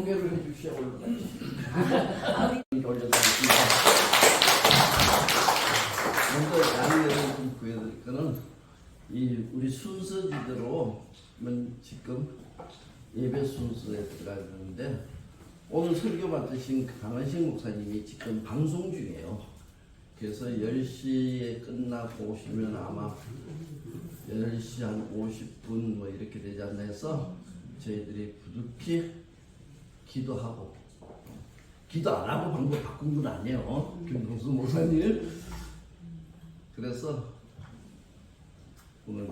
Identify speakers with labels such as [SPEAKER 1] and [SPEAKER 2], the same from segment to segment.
[SPEAKER 1] 소개를 해주시오. 올려드리겠습니다. 먼저 양해를 좀 구해드릴 거는 우리 순서지대로 지금 예배 순서에 들어가는데 오늘 설교 받으신 강한식 목사님이 지금 방송 중이에요. 그래서 10시에 끝나고 오시면 아마 10시 한 50분 뭐 이렇게 되지 않나 해서 저희들이 부득이 기도하고, 기도 안 하고 방법 바꾼 건 아니에요, 김동수 목사님. 그래서 오늘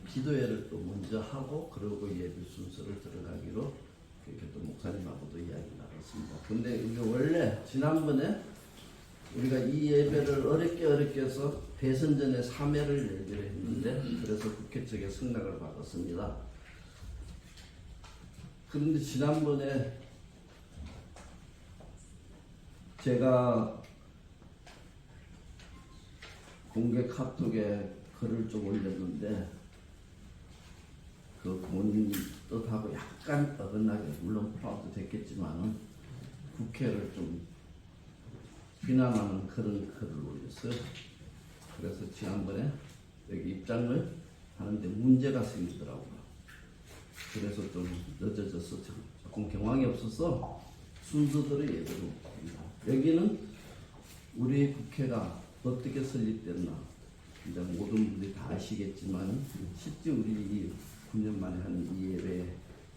[SPEAKER 1] 기도회를 또 먼저 하고 그러고 예배 순서를 들어가기로 그렇게 또 목사님하고도 이야기 나눴습니다. 근데 이게 원래 지난번에 우리가 이 예배를 어렵게 해서 대선 전에 3회를 열기로 했는데 그래서 국회 측에 승낙을 받았습니다. 그런데 지난번에 제가 공개 카톡에 글을 좀 올렸는데 그 본인 뜻하고 약간 어긋나게, 물론 포함도 됐겠지만은 국회를 좀 비난하는 그런 글을 올렸어요. 그래서 지난번에 여기 입장을 하는데 문제가 생기더라고요. 그래서 좀 늦어져서 조금 경황이 없어서 순서대로 예배를 못합니다. 여기는 우리 국회가 어떻게 설립됐나 이제 모든 분들이 다 아시겠지만 실제 우리 9년 만에 하는 이 예배에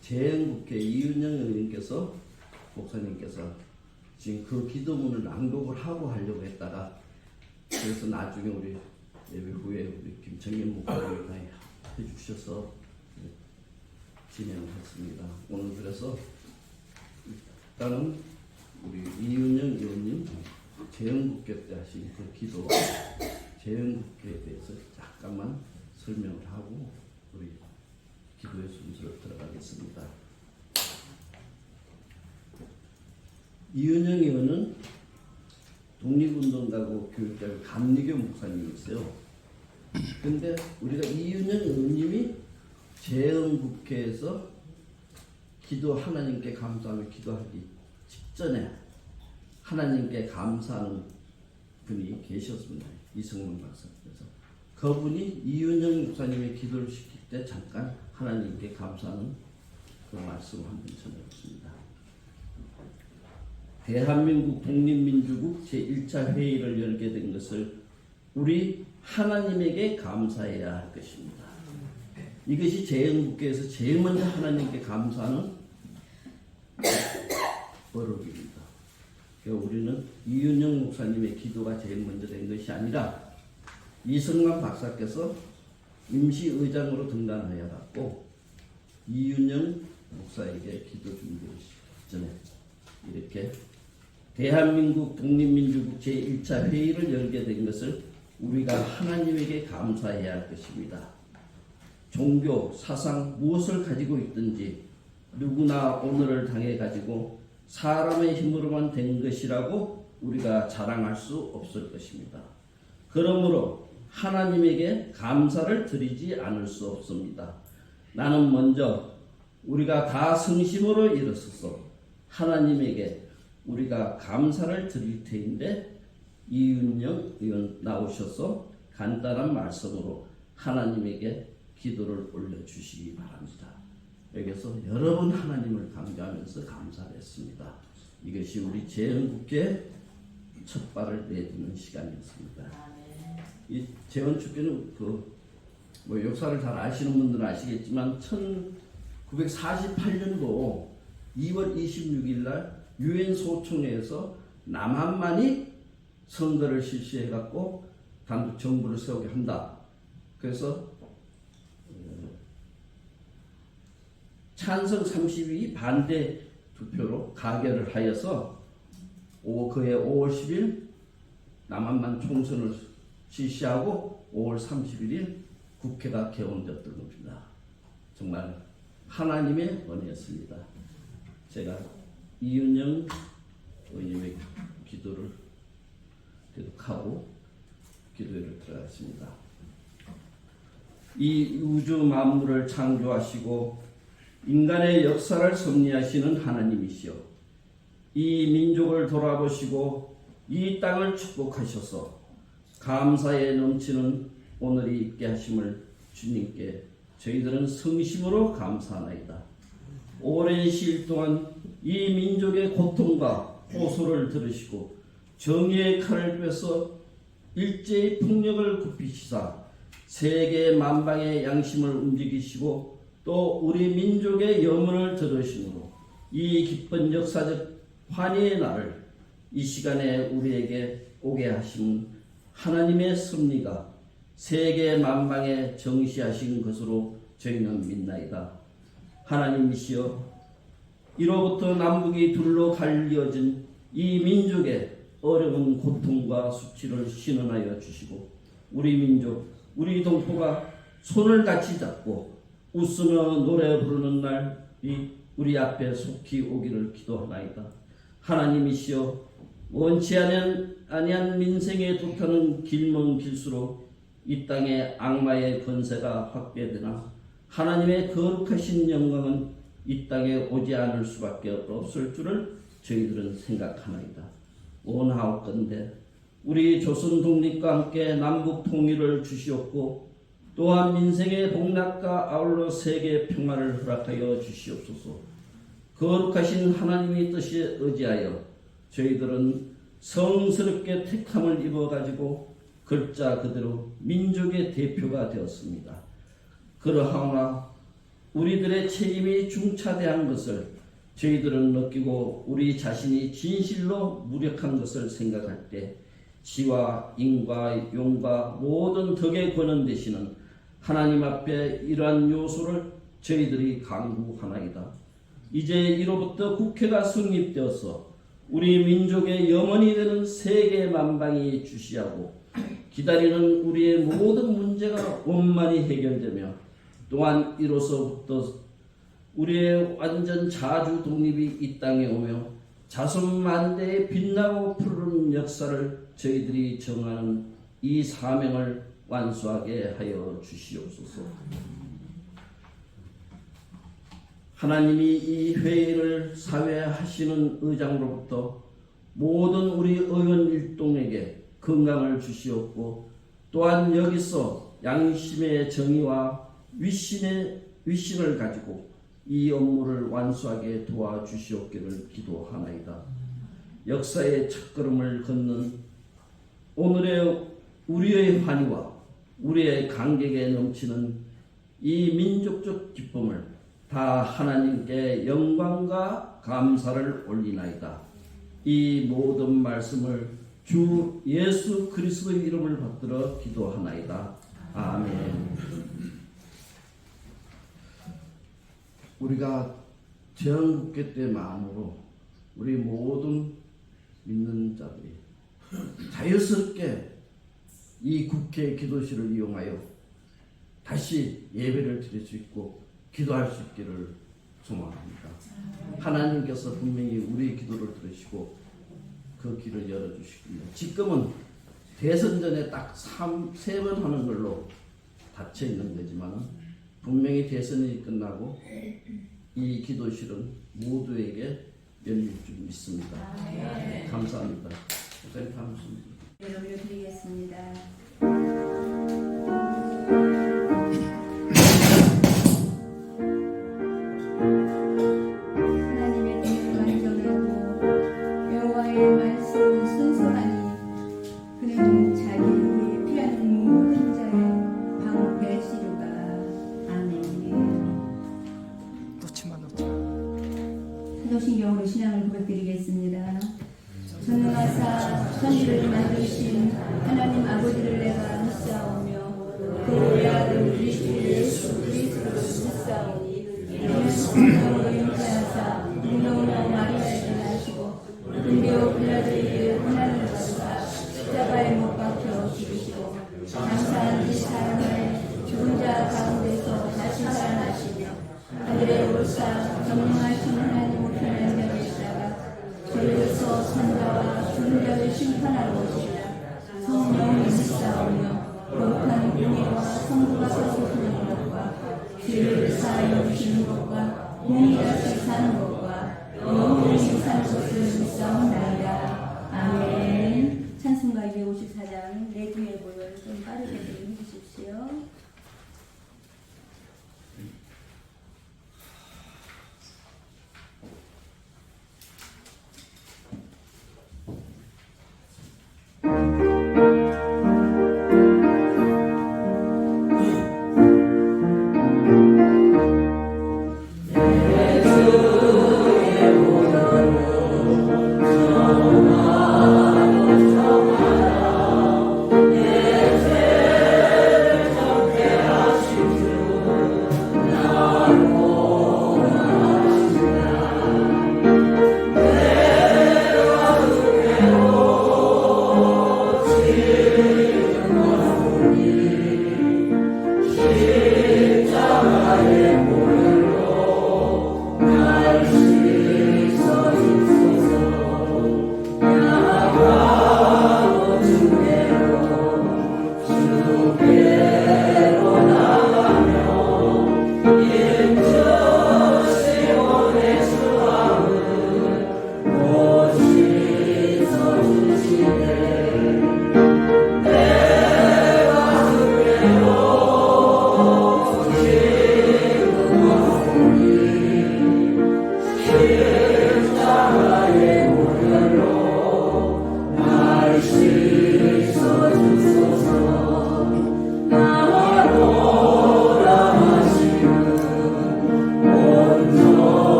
[SPEAKER 1] 재헌국회 이윤영 의원께서 목사님께서 지금 그 기도문을 낭독을 하고 하려고 했다가 그래서 나중에 우리 예배 후에 우리 김청년 목사님이 해주셔서 진행을 했습니다. 오늘 그래서 일단은 우리 이윤영 의원님 재헌국회 때 하신 그 기도, 재헌국회에 대해서 잠깐만 설명을 하고 우리 기도의 순서로 들어가겠습니다. 이윤영 의원은 독립운동가고 교육자고 감리교 목사님이었어요. 근데 우리가 이윤영 의원님이 재헌국회에서 하나님께 감사하며 기도하기 직전에 하나님께 감사하는 분이 계셨습니다. 이승문 박사께서. 그분이 이윤영 목사님의 기도를 시킬 때 잠깐 하나님께 감사하는 그 말씀을 한번 전해봤습니다. 대한민국 독립민주국 제1차 회의를 열게 된 것을 우리 하나님에게 감사해야 할 것입니다. 이것이 재헌국회에서 제일 먼저 하나님께 감사하는 버릇입니다. 그러니까 우리는 이윤영 목사님의 기도가 제일 먼저 된 것이 아니라 이승만 박사께서 임시의장으로 등단하여 갖고 이윤영 목사에게 기도 준비를 전에 이렇게 대한민국 독립민주국 제1차 회의를 열게 된 것을 우리가 하나님에게 감사해야 할 것입니다. 종교, 사상 무엇을 가지고 있든지 누구나 오늘을 당해 가지고 사람의 힘으로만 된 것이라고 우리가 자랑할 수 없을 것입니다. 그러므로 하나님에게 감사를 드리지 않을 수 없습니다. 나는 먼저 우리가 다 성심으로 일어서서 하나님에게 우리가 감사를 드릴 테인데 이윤영 의원 나오셔서 간단한 말씀으로 하나님에게 기도를 올려주시기 바랍니다. 여기서 여러 번 하나님을 강조하면서 감사를 했습니다. 이것이 우리 재헌국회 첫 발을 내딛는 시간이었습니다. 이 재헌축회는 역사를 잘 아시는 분들은 아시겠지만 1948년도 2월 26일 날 유엔 소총회에서 남한만이 선거를 실시해갖고 단독 정부를 세우게 한다. 그래서 찬성 32, 반대 투표로 가결을 하여서 그해 5월 10일 남한만 총선을 실시하고 5월 31일 국회가 개원되었던 겁니다. 정말 하나님의 은혜였습니다. 제가 이윤영 의원님의 기도를 계속하고 기도회를 들어갔습니다. 이 우주 만물을 창조하시고 인간의 역사를 섭리하시는 하나님이시여, 이 민족을 돌아보시고 이 땅을 축복하셔서 감사에 넘치는 오늘이 있게 하심을 주님께 저희들은 성심으로 감사하나이다. 오랜 시일 동안 이 민족의 고통과 호소를 들으시고 정의의 칼을 빼서 일제의 폭력을 굽히시사 세계 만방의 양심을 움직이시고 또 우리 민족의 염원을 들으심으로 이 기쁜 역사적 환희의 날을 이 시간에 우리에게 오게 하신 하나님의 섭리가 세계 만방에 정시하신 것으로 저희는 믿나이다. 하나님이시여, 이로부터 남북이 둘로 갈려진 이 민족의 어려운 고통과 수치를 신원하여 주시고 우리 민족, 우리 동포가 손을 같이 잡고 웃으며 노래 부르는 날이 우리 앞에 속히 오기를 기도하나이다. 하나님이시여, 원치 아니한 민생에 도타는 길먼 길수록 이 땅에 악마의 권세가 확대되나 하나님의 거룩하신 영광은 이 땅에 오지 않을 수밖에 없을 줄을 저희들은 생각하나이다. 원하옵건대 우리 조선 독립과 함께 남북 통일을 주시옵고 또한 민생의 복락과 아울러 세계 평화를 허락하여 주시옵소서. 거룩하신 하나님의 뜻에 의지하여 저희들은 성스럽게 택함을 입어가지고 글자 그대로 민족의 대표가 되었습니다. 그러하오나 우리들의 책임이 중차대한 것을 저희들은 느끼고 우리 자신이 진실로 무력한 것을 생각할 때 지와 인과 용과 모든 덕의 권한 되시는 하나님 앞에 이러한 요소를 저희들이 강구하나이다. 이제 이로부터 국회가 성립되어서 우리 민족의 염원이 되는 세계 만방이 주시하고 기다리는 우리의 모든 문제가 원만히 해결되며 또한 이로서부터 우리의 완전 자주 독립이 이 땅에 오며 자손 만대에 빛나고 푸르는 역사를 저희들이 정하는 이 사명을 완수하게 하여 주시옵소서. 하나님이 이 회의를 사회하시는 의장으로부터 모든 우리 의원 일동에게 건강을 주시옵고 또한 여기서 양심의 정의와 위신을 가지고 이 업무를 완수하게 도와주시옵기를 기도하나이다. 역사의 첫걸음을 걷는 오늘의 우리의 환희와 우리의 감격에 넘치는 이 민족적 기쁨을 다 하나님께 영광과 감사를 올리나이다. 이 모든 말씀을 주 예수 그리스도의 이름을 받들어 기도하나이다. 아멘. 우리가 전국회 때 마음으로 우리 모든 믿는 자들이 자유스럽게 이 국회 기도실을 이용하여 다시 예배를 드릴 수 있고 기도할 수 있기를 소망합니다. 하나님께서 분명히 우리의 기도를 들으시고 그 길을 열어주시군요. 지금은 대선 전에 딱 3번 하는 걸로 닫혀 있는 거지만 분명히 대선이 끝나고 이 기도실은 모두에게 열릴 줄 믿습니다. 감사합니다.
[SPEAKER 2] 올려드리겠습니다. 하나님의 뜻을 완전하고 여호와의 말씀은 순수하니 그는 자기에게 피하는 모든 자의 방패 시루가. 아멘. 사도신경으로 신앙을 고백드리겠습니다. 전능하사 천지를 만드신 하나님 아버지를 내가 믿사오며 그 외아들 우리 주 예수 그리스도를 믿사오니 이는 성령으로 잉태하사 능력으로 마리아에게 나시고 근비오 빌라도에게 고난을 받으사 십자가에 못 박혀 죽으시고 장사한 이 사람을 죽은 자 가운데서 다시 살아나시며 하늘에 오르사 전능하신 하나님 우편에 앉아계시다가 저희로서 선자와 죽은 자를 심판하러 오시리라. 성령을 믿사오며 거룩한 공의와 성부가 서서 부는 것과 죄를 사하여 주시는 것과 공의롭게 사는 것과 영원히 사는 것을 믿사옵나이다. 아멘. 찬송가 254장 내 뒤에 보여 좀 빠르게 좀 해주십시오.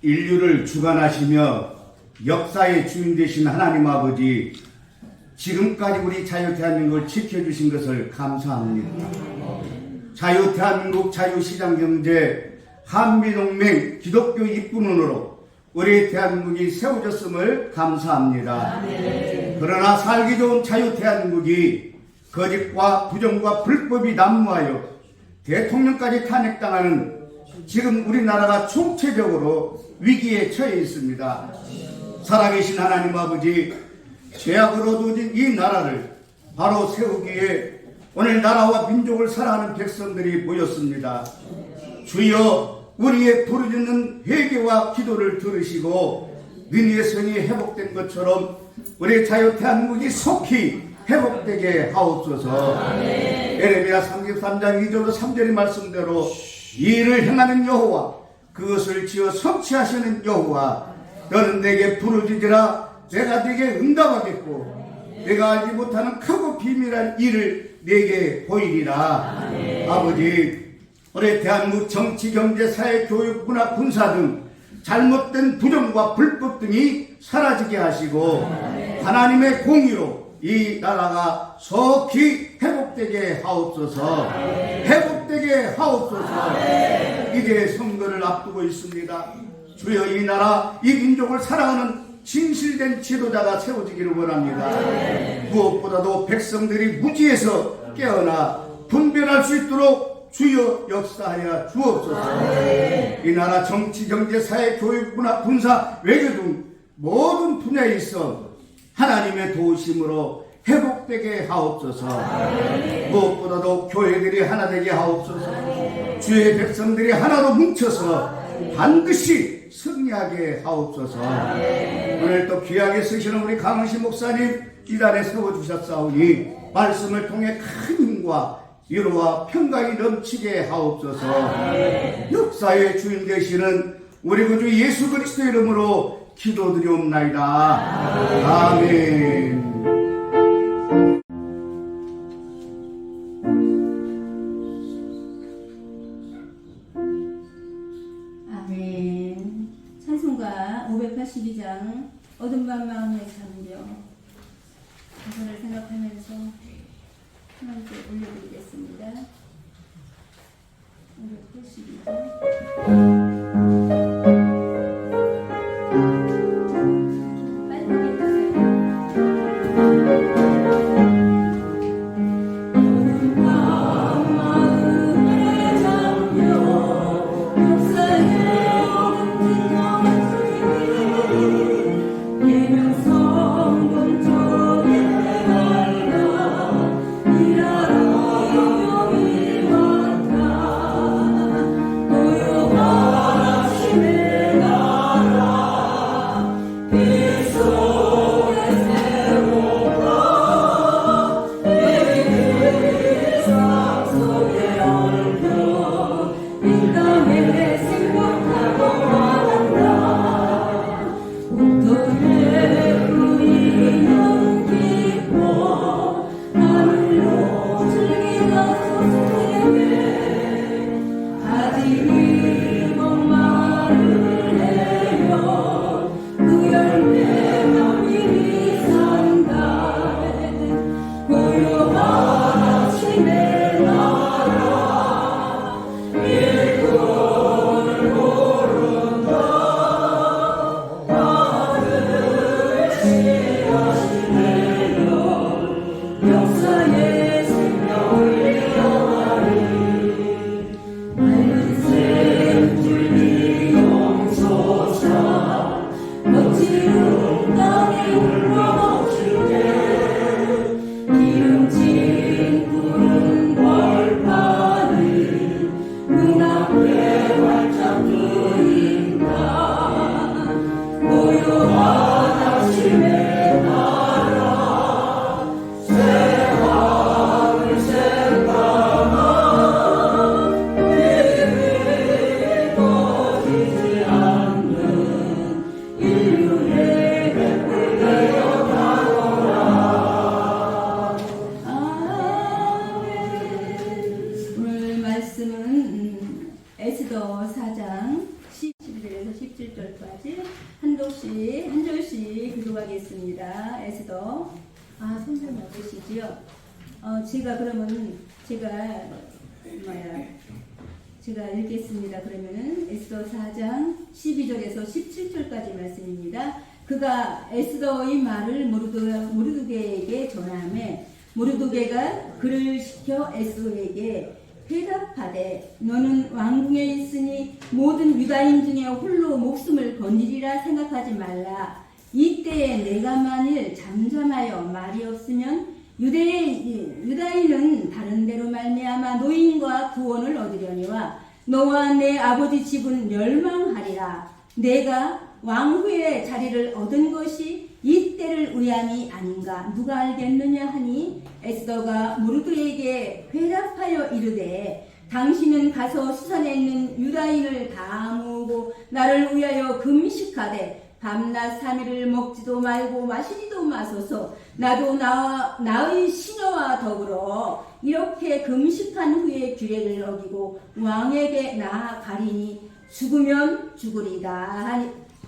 [SPEAKER 3] 인류를 주관하시며 역사의 주인 되신 하나님 아버지, 지금까지 우리 자유 대한민국을 지켜주신 것을 감사합니다. 자유 대한민국 자유시장경제 한미동맹 기독교 입군원으로 우리 대한민국이 세워졌음을 감사합니다. 그러나 살기 좋은 자유 대한민국이 거짓과 부정과 불법이 난무하여 대통령까지 탄핵당하는 지금 우리나라가 총체적으로 위기에 처해 있습니다. 살아계신 하나님 아버지, 죄악으로 얻어진 이 나라를 바로 세우기에 오늘 나라와 민족을 사랑하는 백성들이 모였습니다. 주여, 우리의 부르짖는 회개와 기도를 들으시고 민의의 성이 회복된 것처럼 우리 자유 대한민국이 속히 회복되게 하옵소서. 에레미야 33장 2절로 3절의 말씀대로 이 일을 행하는 여호와, 그것을 지어 성취하시는 여호와, 너는 내게 부르짖으라 내가 내게 응답하겠고 내가 알지 못하는 크고 비밀한 일을 내게 보이리라. 아버지, 우리 대한민국 정치, 경제, 사회, 교육, 문화, 군사 등 잘못된 부정과 불법 등이 사라지게 하시고 하나님의 공의로 이 나라가 속히 회복되게 하옵소서. 회복되게 하옵소서. 이제 선거를 앞두고 있습니다. 주여, 이 나라 이 민족을 사랑하는 진실된 지도자가 세워지기를 원합니다. 무엇보다도 백성들이 무지에서 깨어나 분별할 수 있도록 주여 역사하여 주옵소서. 이 나라 정치, 경제, 사회, 교육, 문화, 군사, 외교 등 모든 분야에 있어 하나님의 도우심으로 회복되게 하옵소서. 무엇보다도 교회들이 하나 되게 하옵소서. 주의 백성들이 하나로 뭉쳐서 반드시 승리하게 하옵소서. 오늘 또 귀하게 쓰시는 우리 강은시 목사님 이 자리에 세워주셨사오니 말씀을 통해 큰 힘과 위로와 평강이 넘치게 하옵소서. 역사의 주인 되시는 우리 구주 예수 그리스도 이름으로 기도드리옵나이다. 아멘.
[SPEAKER 2] 아멘. 찬송가 582장 어둠 밤 마음의 잠겨 가사를 생각하면서 하나님께 올려드리겠습니다. 582장 에스더 4장 11절에서 17절까지 한 절씩 기도하겠습니다. 에스더 손좀 넣으시지요. 제가 읽겠습니다. 그러면은 에스더 4장 12절에서 17절까지 말씀입니다. 그가 에스더의 말을 모르드게에게 전하매 모르드게가 그를 시켜 에스더에게 대답하되 너는 왕궁에 있으니 모든 유다인 중에 홀로 목숨을 건지리라 생각하지 말라. 이때에 내가 만일 잠잠하여 말이 없으면 유다인은 다른 데로 말미암아 노인과 구원을 얻으려니와 너와 내 아버지 집은 멸망하리라. 내가 왕후의 자리를 얻은 것이 이때를 의함이 아닌가 누가 알겠느냐 하니 에스더가 모르드에게 회답하여 이르되 당신은 가서 수산에 있는 유다인을 다 모으고 나를 위하여 금식하되 밤낮 3일을 먹지도 말고 마시지도 마소서. 나도 나의 시녀와 더불어 이렇게 금식한 후에 규례를 어기고 왕에게 나아가리니 죽으면 죽으리다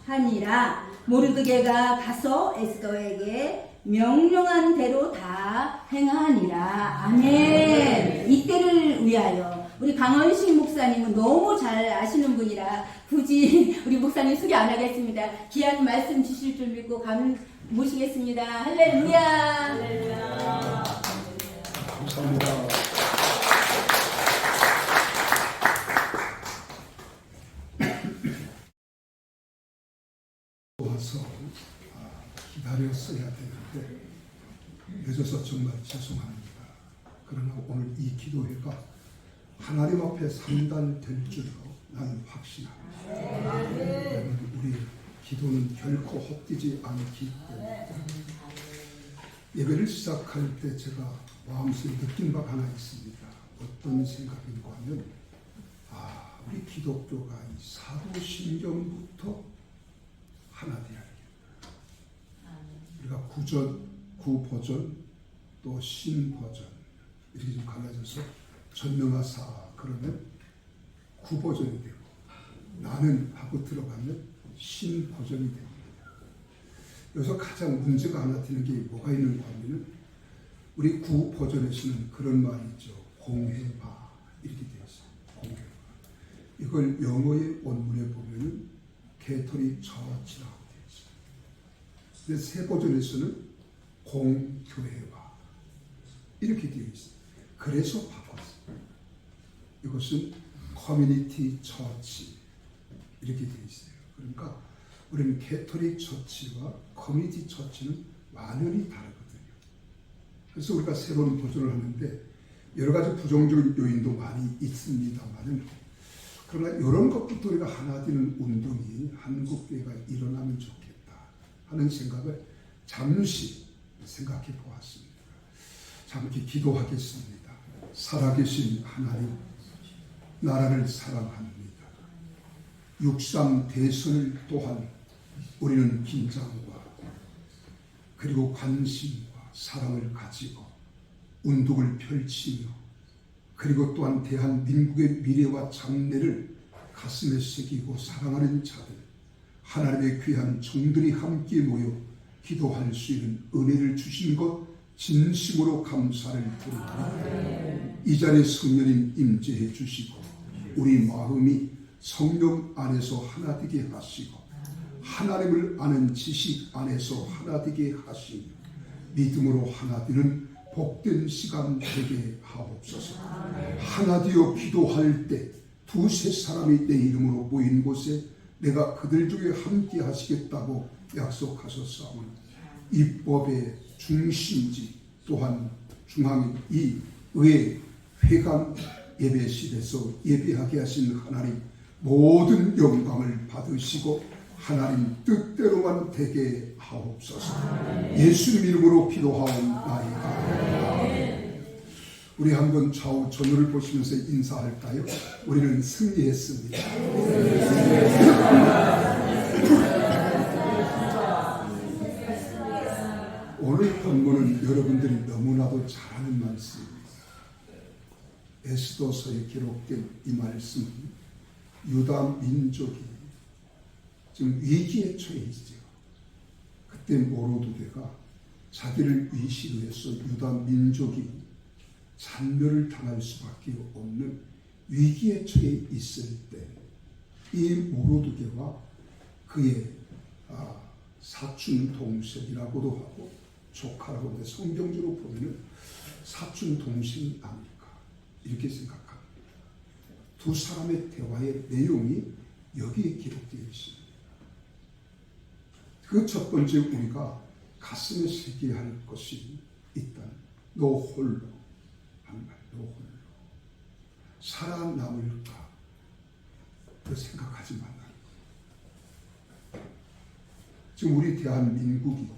[SPEAKER 2] 하니라. 모르드게가 가서 에스더에게 명령한 대로 다 행하니라. 아멘. 이때를 위하여. 우리 강원식 목사님은 너무 잘 아시는 분이라 굳이 우리 목사님 소개 안 하겠습니다. 귀한 말씀 주실 줄 믿고 모시겠습니다. 할렐루야.
[SPEAKER 3] 감사합니다.
[SPEAKER 4] 와서 기다렸어야 되는데 늦어서 정말 죄송합니다. 그러나 오늘 이 기도회가 하나님 앞에 상달될 줄로 나는 확신합니다. 우리 기도는 결코 헛되지 않기 때문에 예배를 시작할 때 제가 마음속에 느낀 바가 하나 있습니다. 어떤 생각인가 하면 우리 기독교가 이 사도신경부터 하나 되어야 우리가 구버전 또 신버전 이렇게 좀 갈라져서 전능하사 그러면 구버전이 되고 나는 하고 들어가면 신버전이 됩니다. 여기서 가장 문제가 하나 되는 게 뭐가 있는가 하면 우리 구버전에서는 그런 말이 있죠. 공회바 이렇게 되어 있어요. 공회바. 이걸 영어의 원문에 보면은 개토릭 처치라고 되어 있어요. 근데 새 버전에서는 공교회화 이렇게 되어 있어요. 그래서 바꿨어요. 이것은 커뮤니티 처치 이렇게 되어 있어요. 그러니까 우리는 개토릭 처치와 커뮤니티 처치는 완전히 다르거든요. 그래서 우리가 새로운 버전을 하는데 여러 가지 부정적인 요인도 많이 있습니다만은 그러나 이런 것부터 우리가 하나 되는 운동이 한국교회가 일어나면 좋겠다 하는 생각을 잠시 생각해 보았습니다. 잠시 기도하겠습니다. 살아계신 하나님, 나라를 사랑합니다. 6.3 대선을 또한 우리는 긴장과 그리고 관심과 사랑을 가지고 운동을 펼치며 그리고 또한 대한민국의 미래와 장래를 가슴에 새기고 사랑하는 자들, 하나님의 귀한 종들이 함께 모여 기도할 수 있는 은혜를 주신 것 진심으로 감사를 드립니다. 이 자리에 성령님 임재해 주시고 우리 마음이 성령 안에서 하나 되게 하시고 하나님을 아는 지식 안에서 하나 되게 하시며 믿음으로 하나 되는 복된 시간 되게 하옵소서. 하나 되어 기도할 때 두세 사람이 내 이름으로 모인 곳에 내가 그들 중에 함께 하시겠다고 약속하셨사오니 입법의 중심지 또한 중앙인 이 의회 회관 예배실에서 예배하게 하신 하나님 모든 영광을 받으시고 하나님 뜻대로만 되게 하옵소서. 예수님 이름으로 기도하옵나이다. 우리 한번 좌우 전후를 보시면서 인사할까요? 우리는 승리했습니다. 오늘 본문은 여러분들이 너무나도 잘 아는 말씀입니다. 에스더서에 기록된 이 말씀은 유다 민족이 지금 위기에 처해 있죠. 그때 모로드게가 자기를 위시로 해서 유다 민족이 잔멸을 당할 수밖에 없는 위기에 처해 있을 때 이 모로드게와 그의 사촌 동생이라고도 하고 조카라고 하는데 성경적으로 보면은 사촌 동생이 아닐까 이렇게 생각합니다. 두 사람의 대화의 내용이 여기에 기록되어 있습니다. 그 첫 번째 우리가 가슴에 새겨야 할 것이 있다. 너 홀로 하는 말, 너 홀로 살아남을까 그 생각하지 말라. 지금 우리 대한민국이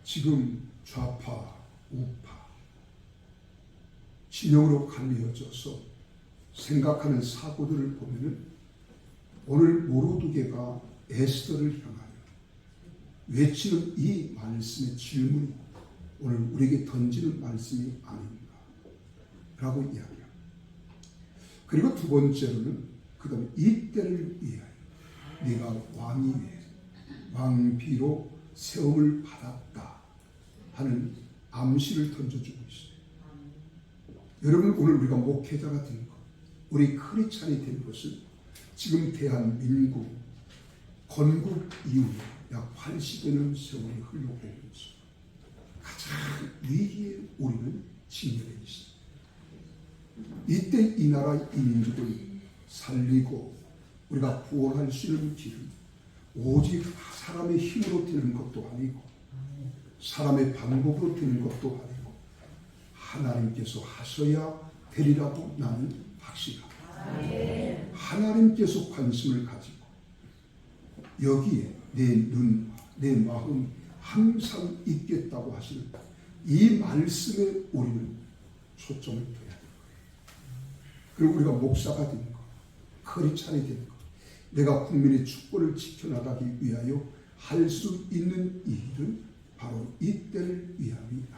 [SPEAKER 4] 지금 좌파, 우파 진영으로 갈려져서 생각하는 사고들을 보면은 오늘 모로드게가 에스더를 향하여 외치는 이 말씀의 질문이 오늘 우리에게 던지는 말씀이 아닌가 라고 이야기합니다. 그리고 두 번째로는 그 다음에 이때를 위하여 네가 왕이 왕비로 세움을 받았다 하는 암시를 던져주고 있어요. 여러분, 오늘 우리가 목회자가 된 것, 우리 크리스찬이 된 것은 지금 대한민국 건국 이후에 약 80여 년 세월이 흘러오고 있습니다. 가장 위기에 우리는 직면해 있습니다. 이때 이 나라 이 민족을 살리고 우리가 구원할 수 있는 길은 오직 사람의 힘으로 되는 것도 아니고 사람의 방법으로 되는 것도 아니고 하나님께서 하셔야 되리라고 나는 확신합니다. 하나님께서 관심을 가지고 여기에 내 눈, 내 마음 항상 있겠다고 하시는 이 말씀에 우리는 초점을 둬야 돼요. 그리고 우리가 목사가 된 것, 크리스찬이 된 것, 내가 국민의 축복을 지켜나가기 위하여 할 수 있는 일은 바로 이때를 위함이다.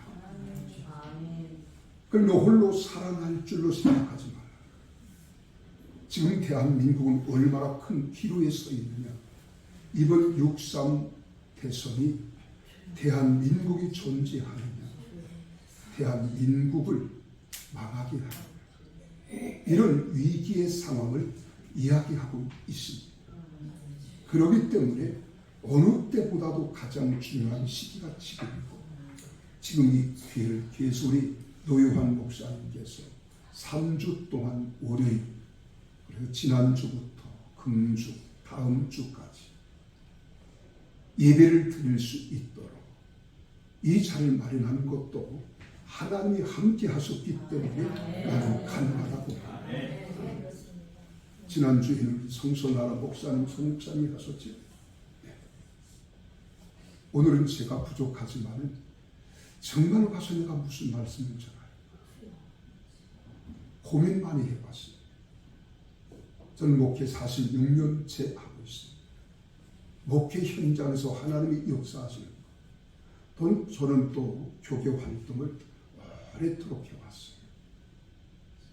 [SPEAKER 4] 그럼 너 홀로 살아날 줄로 생각하지 마라. 지금 대한민국은 얼마나 큰 기로에 서 있느냐. 이번 6.3 대선이 대한민국이 존재하느냐, 대한민국을 망하게 하느냐, 이런 위기의 상황을 이야기하고 있습니다. 그렇기 때문에 어느 때보다도 가장 중요한 시기가 지금이고, 지금 이 기회를 계속 우리 노요한 목사님께서 3주 동안 월요일, 그리고 지난주부터 금주, 다음 주까지 예배를 드릴 수 있도록 이 자리를 마련하는 것도 하나님이 함께 하셨기 때문에 나는 가능하다고 합니다. 지난주에는 성소나라 목사님, 성목사님이 하셨죠. 오늘은 제가 부족하지만 정말 가서 내가 무슨 말씀을 전할까 고민 많이 해봤어요. 저는 목회 46년째 하고 있습니다. 목회 현장에서 하나님이 역사하시는 것, 저는 또 교회 활동을 오래도록 해왔어요.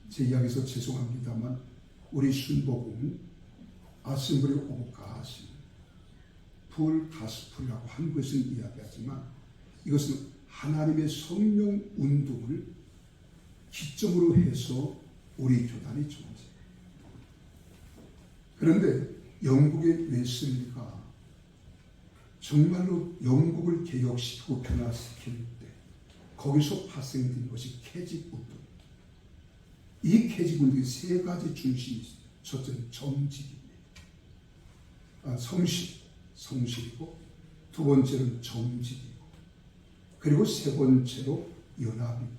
[SPEAKER 4] 제 이야기에서 죄송합니다만 우리 순복음 아셈블리 오브 갓, 풀 가스풀이라고 한국에서는 이야기하지만 이것은 하나님의 성령 운동을 기점으로 해서 우리 교단이 존재해요. 그런데 영국의 웨슬리가 정말로 영국을 개혁시키고 변화시킬 때 거기서 발생된 것이 캐직운동. 이 캐직운동이 세 가지 중심이 있어요. 첫째는 정직입니다. 성실이고, 두 번째는 정직이고, 그리고 세 번째로 연합입니다.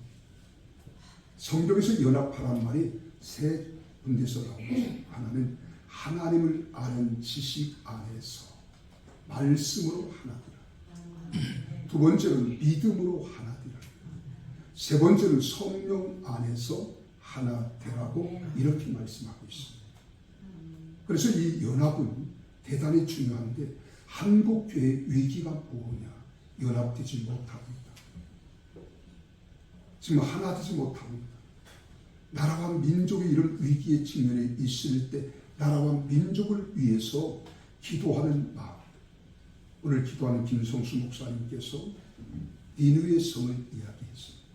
[SPEAKER 4] 성경에서 연합하란 말이 세 군데서 나옵니다. 하나는 하나님을 아는 지식 안에서 말씀으로 하나되라. 두 번째는 믿음으로 하나되라. 세 번째는 성령 안에서 하나되라고 이렇게 말씀하고 있습니다. 그래서 이 연합은 대단히 중요한데 한국 교회의 위기가 뭐냐? 연합되지 못하고 있다. 지금 하나되지 못하고 있다. 나라와 민족이 이런 위기의 직면에 있을 때 나라와 민족을 위해서 기도하는 마음. 오늘 기도하는 김성수 목사님께서 니느웨의 성을 이야기했습니다.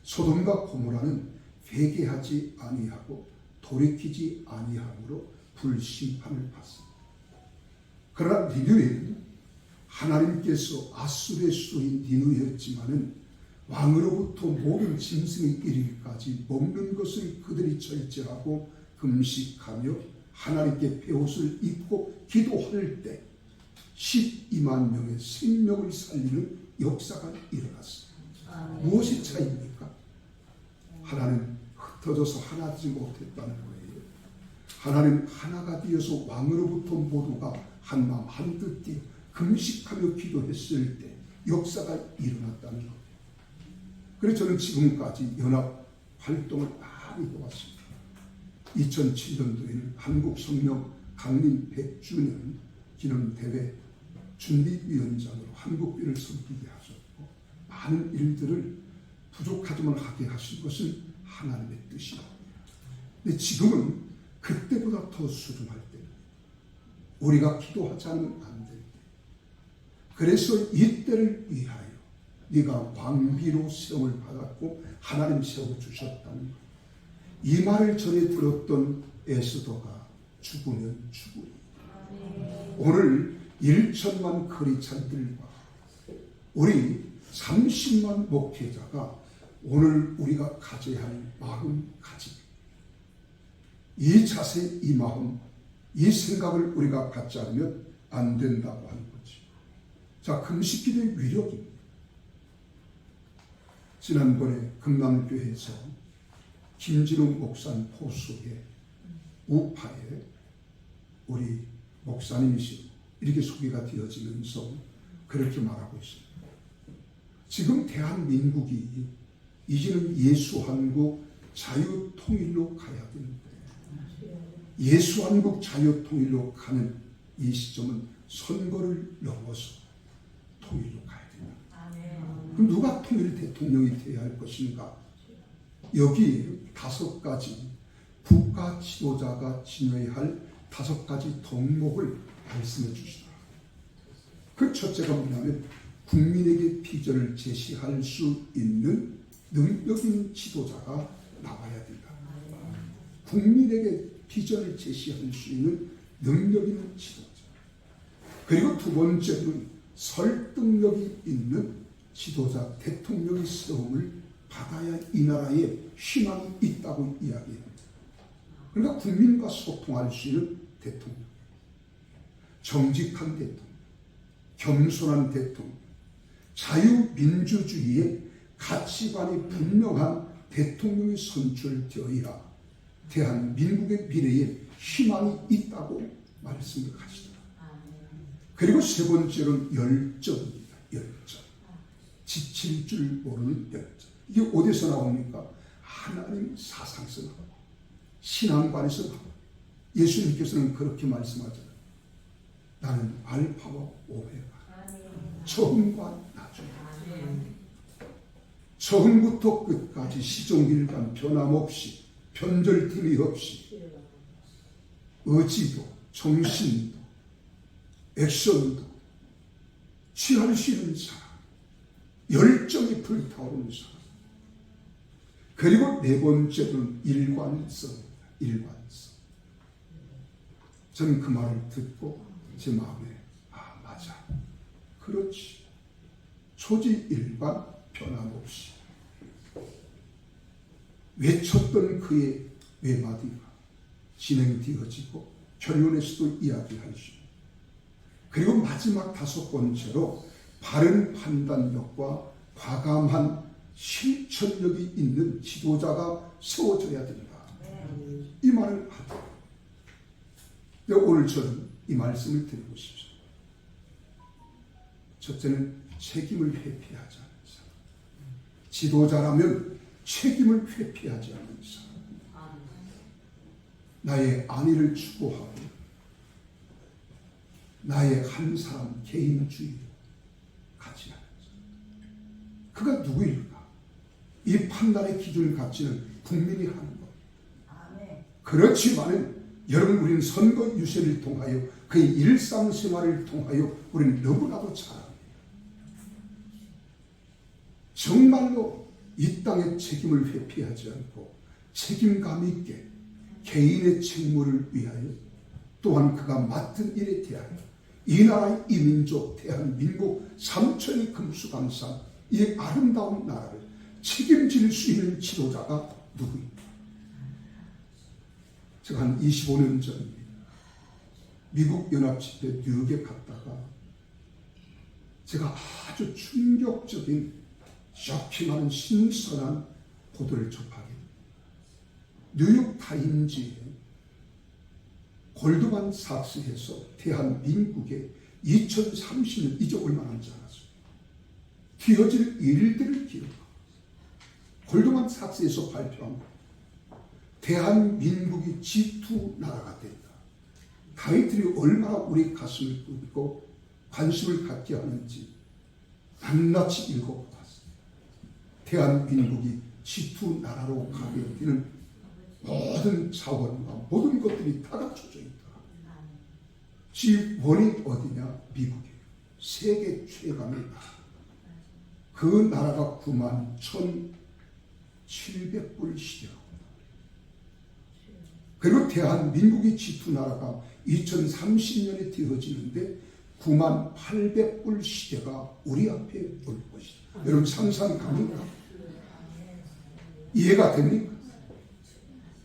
[SPEAKER 4] 소돔과 고모라는 회개하지 아니하고 돌이키지 아니함으로 불심판을 받습니다. 그러나 니느웨는 하나님께서 아수르의 수도인 니느웨였지만은 왕으로부터 모든 짐승이 이르기까지 먹는 것을 그들이 절제하고 금식하며 하나님께 베옷을 입고 기도할 때 12만 명의 생명을 살리는 역사가 일어났습니다. 무엇이 차이입니까? 하나는 흩어져서 하나 되지 못했다는 거예요. 하나는 하나가 되어서 왕으로부터 모두가 한마음 한뜻 되어 금식하며 기도했을 때 역사가 일어났다는 거예요. 그래서 저는 지금까지 연합 활동을 많이 해왔습니다. 2007년도에는 한국성령 강림 100주년 기념대회 준비위원장으로 한국교회를 섬기게 하셨고 많은 일들을 부족하지만 하게 하신 것은 하나님의 뜻이다. 근데 지금은 그때보다 더 수중할 때 우리가 기도하지 않으면 안 될 때, 그래서 이때를 위하여 네가 왕비로 세움을 받았고 하나님 세워주셨다는 것. 이 말을 전에 들었던 에스더가 죽으면 죽으리. 오늘 1천만 크리스찬들과 우리 30만 목회자가 오늘 우리가 가져야 할 마음가짐, 이 자세, 이 마음, 이 생각을 우리가 갖지 않으면 안 된다고 하는 거지. 자, 금식기도의 위력입니다. 지난번에 금남교회에서 김진웅 목사님 포수에 우파에 우리 목사님이시고 이렇게 소개가 되어지면서 그렇게 말하고 있습니다. 지금 대한민국이 이제는 예수한국 자유통일로 가야 되는데, 예수한국 자유통일로 가는 이 시점은 선거를 넘어서 통일로 가야 된다. 그럼 누가 통일 대통령이 되어야 할 것인가? 여기 5가지 국가 지도자가 지녀야 할 5가지 덕목을 말씀해 주시다. 그 첫째가 뭐냐면 국민에게 비전을 제시할 수 있는 능력 있는 지도자가 나와야 된다. 국민에게 비전을 제시할 수 있는 능력 있는 지도자. 그리고 두 번째는 설득력이 있는 지도자, 대통령의 세움을 받아야 이 나라에 희망이 있다고 이야기합니다. 그러니까 국민과 소통할 수 있는 대통령, 정직한 대통령, 겸손한 대통령, 자유민주주의의 가치관이 분명한 대통령이 선출되어야 대한민국의 미래에 희망이 있다고 말씀을 하시더라. 그리고 세 번째로는 열정입니다. 열정. 지칠 줄 모르는 열정. 이게 어디서 나옵니까? 하나님 사상에서 나오고 신앙관에서 나오고 예수님께서는 그렇게 말씀하잖아요. 나는 알파와 오메가, 처음과 나중, 처음부터 끝까지 시종일관 변함없이 변절됨이 없이 의지도 정신도 액션도 취할 수 있는 사람, 열정이 불타오르는 사람. 그리고 네 번째는 일관성입니다. 일관성. 저는 그 말을 듣고 제 마음에 맞아, 그렇지, 초지일관 변함없이 외쳤던 그의 외마디가 진행되어지고 결론에서도 이야기할 수 있고, 그리고 마지막 5번째로 바른 판단력과 과감한 실천력이 있는 지도자가 세워져야 된다. 이 말을 하다. 오늘 저는 이 말씀을 드리고 싶습니다. 첫째는 책임을 회피하지 않는 사람. 지도자라면 책임을 회피하지 않는 사람. 나의 안위를 추구하고 나의 한 사람 개인주의로 가지 않는 사람. 그가 누구일까? 이 판단의 기준을 갖지는 국민이 하는 것. 그렇지만은 여러분, 우리는 선거 유세를 통하여 그의 일상생활을 통하여 우리는 너무나도 잘 압니다. 정말로 이 땅의 책임을 회피하지 않고 책임감 있게 개인의 책무를 위하여, 또한 그가 맡은 일에 대하여 이 나라의 이민족 대한민국 3천의 금수강산, 이 아름다운 나라를 책임질 수 있는 지도자가 누구입니까? 제가 한 25년 전입니다. 미국 연합집회 뉴욕에 갔다가 제가 아주 충격적인 쇼킹하는 신선한 보도를 접하게 됩니다. 뉴욕 타임즈에 골드만 삭스에서 대한민국의 2030년, 이제 얼마 남지 않았어요, 되어질 일들을 기록하고 골드만 삭스에서 발표한 것. 대한민국이 G2 나라가 된다. 타이틀이 얼마나 우리 가슴을 뚫고 관심을 갖게 하는지 낱낱이 읽어봤습니다. 대한민국이 G2 나라로 가게 되는 모든 자원과 모든 것들이 다 갖춰져 있다. G1이 어디냐? 미국이에요. 세계 최강의 나라. 그 나라가 91,700불 시대라고. 그리고 대한민국의 지투 나라가 2030년에 되어지는데 98,800불 시대가 우리 앞에 올 것이다. 여러분 상상 가능합니까? 이해가 됩니까?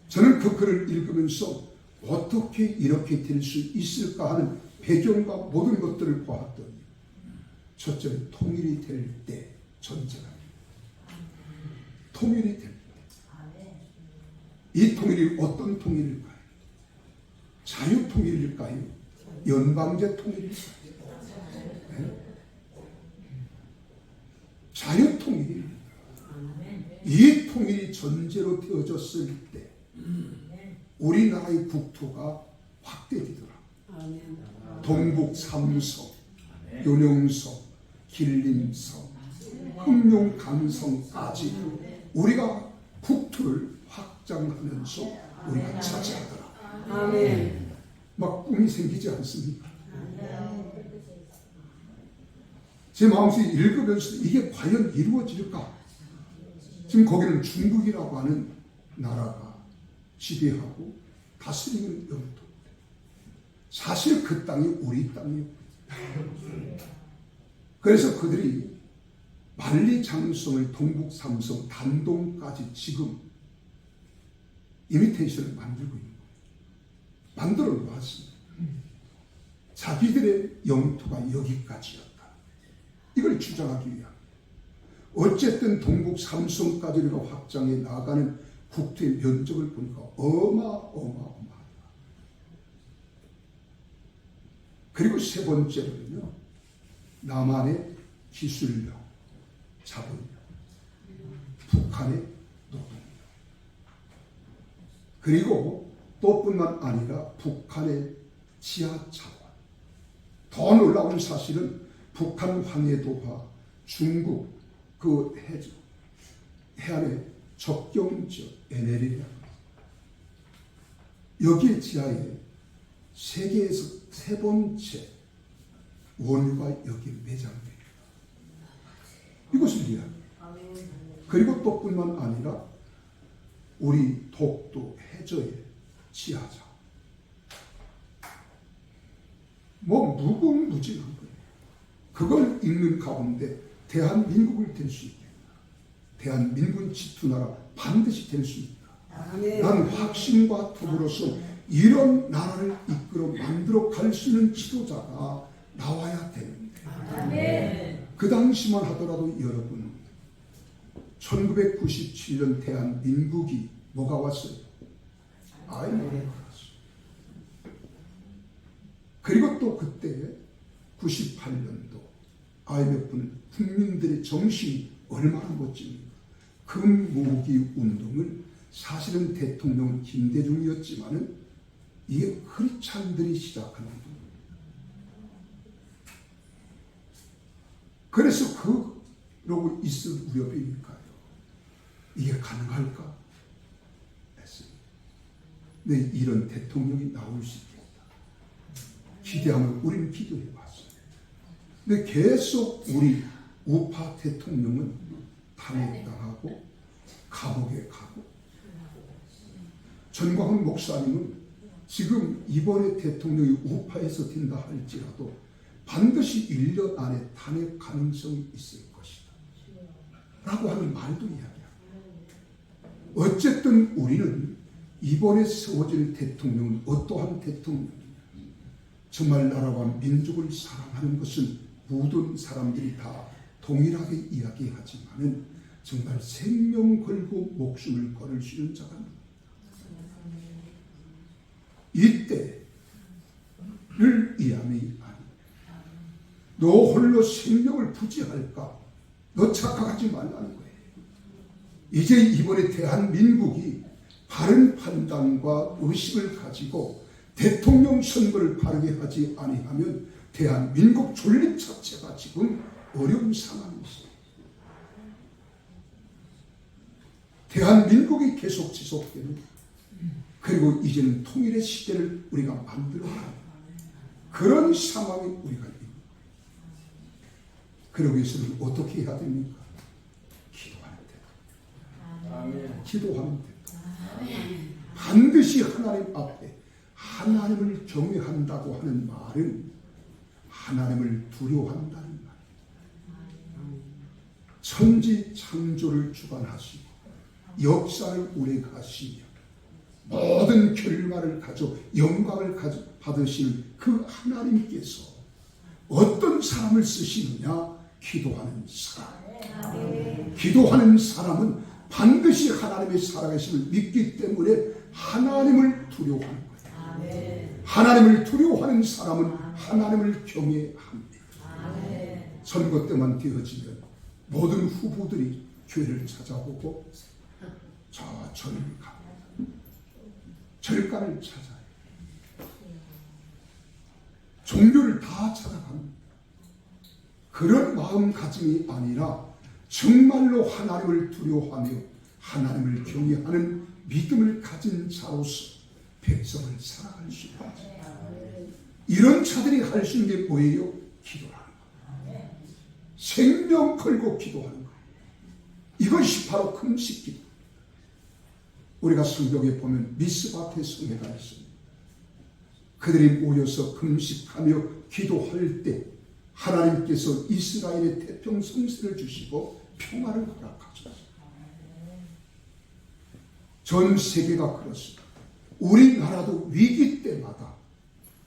[SPEAKER 4] 저는 그 글을 읽으면서 어떻게 이렇게 될 수 있을까 하는 배경과 모든 것들을 보았더니 첫째는 통일이 될 때 전제가 통일이 될 때. 이 통일이 어떤 통일일까요? 자유 통일일까요? 연방제 통일일까요? 네? 자유 통일입니다. 이 통일이 전제로 되어졌을 때 우리나라의 국토가 확대되더라. 동북 3서, 요령서, 길림서, 흑룡 강성까지 우리가 국토를 확장하면서 우리가 차지하더라.
[SPEAKER 2] 아멘.
[SPEAKER 4] 막 꿈이 생기지 않습니까? 제 마음속에 읽으면서 이게 과연 이루어질까? 지금 거기는 중국이라고 하는 나라가 지배하고 다스리는 영토. 사실 그 땅이 우리 땅이에요. 그래서 그들이 만리장성을 동북 삼성 단동까지 지금 이미테이션을 만들고 있는 거예요. 만들어 놓았습니다. 자기들의 영토가 여기까지였다. 이걸 주장하기 위한. 어쨌든 동북 삼성까지 우리가 확장해 나가는 국토의 면적을 보니까 어마어마하다. 그리고 세 번째로는요, 남한의 기술력, 자본력, 북한의 노동력, 그리고 또 뿐만 아니라 북한의 지하자원. 더 놀라운 사실은 북한 황해도와 중국 그 해안의 접경지역 NLL이라고 합니다. 여기에 지하에 세계에서 세 번째 원유가 여기에 매장됩니다. 이것을 이해합니다. 그리고 또 뿐만 아니라 우리 독도 해저의 지하자. 뭐 무궁무진한 거예요. 그걸 읽는 가운데 대한민국을 될 수 있겠다. 대한민국 지투나라 반드시 될 수 있다. 난 확신과 더불어서 이런 나라를 이끌어 만들어 갈 수 있는 지도자가 나와야 되는데 그 당시만 하더라도 여러분 1997년 대한민국이 뭐가 왔어요? IMF가 왔어요. 그리고 또 그때 98년도 IMF는 국민들의 정신이 얼마나 멋집니까? 금모으기 운동을 사실은 대통령은 김대중이었지만은 이게 크리스찬들이 시작한 운동입니다. 그래서 그러고 있을 무렵이니까요. 이게 가능할까? 했습니다. 네, 이런 대통령이 나올 수 있겠다. 기대하면 우리는 기도해 봤어요. 근데 계속 우리 우파 대통령은 탄핵당하고 감옥에 가고 전광훈 목사님은 지금 이번에 대통령이 우파에서 된다 할지라도 반드시 1년 안에 탄핵 가능성이 있을 것이다 라고 하는 말도 이야기합니다. 어쨌든 우리는 이번에 세워질 대통령은 어떠한 대통령이냐, 정말 나라와 민족을 사랑하는 것은 모든 사람들이 다 동일하게 이야기하지만은 정말 생명 걸고 목숨을 걸을 수 있는 자가 이때를 이함이 아니. 너 홀로 생명을 부지할까? 너 착각하지 말라는 거예요. 이제 이번에 대한민국이 바른 판단과 의식을 가지고 대통령 선거를 바르게 하지 아니하면 대한민국 존립 자체가 지금 어려운 상황이 있습니다. 대한민국이 계속 지속되는, 그리고 이제는 통일의 시대를 우리가 만들어가는 그런 상황이 우리가 있는 거예요. 그러기 위해서는 어떻게 해야 됩니까? 기도하면 된다. 반드시 하나님 앞에 하나님을 경외한다고 하는 말은 하나님을 두려워한다는 말. 천지 창조를 주관하시고 역사를 운행하시며 모든 결말을 가져 영광을 받으실 그 하나님께서 어떤 사람을 쓰시느냐? 기도하는 사람. 기도하는 사람은 반드시 하나님의 살아계심을 믿기 때문에 하나님을 두려워하는 거예요. 하나님을 두려워하는 사람은 하나님을 경외합니다. 선거 때만 되어지면 모든 후보들이 교회를 찾아보고 저 절을 갑니다. 절간을 찾아요. 종교를 다 찾아갑니다. 그런 마음가짐이 아니라 정말로 하나님을 두려워하며 하나님을 경외하는 믿음을 가진 자로서 백성을 살아갈 수 있다. 이런 자들이 할 수 있는 게 뭐예요? 기도하는 거예요. 생명 걸고 기도하는 거예요. 이것이 바로 금식기도. 우리가 성경에 보면 미스바테 성회가 있습니다. 그들이 모여서 금식하며 기도할 때 하나님께서 이스라엘의 태평성세를 주시고 평화를 허락하셨습니다. 전 세계가 그렇습니다. 우리나라도 위기 때마다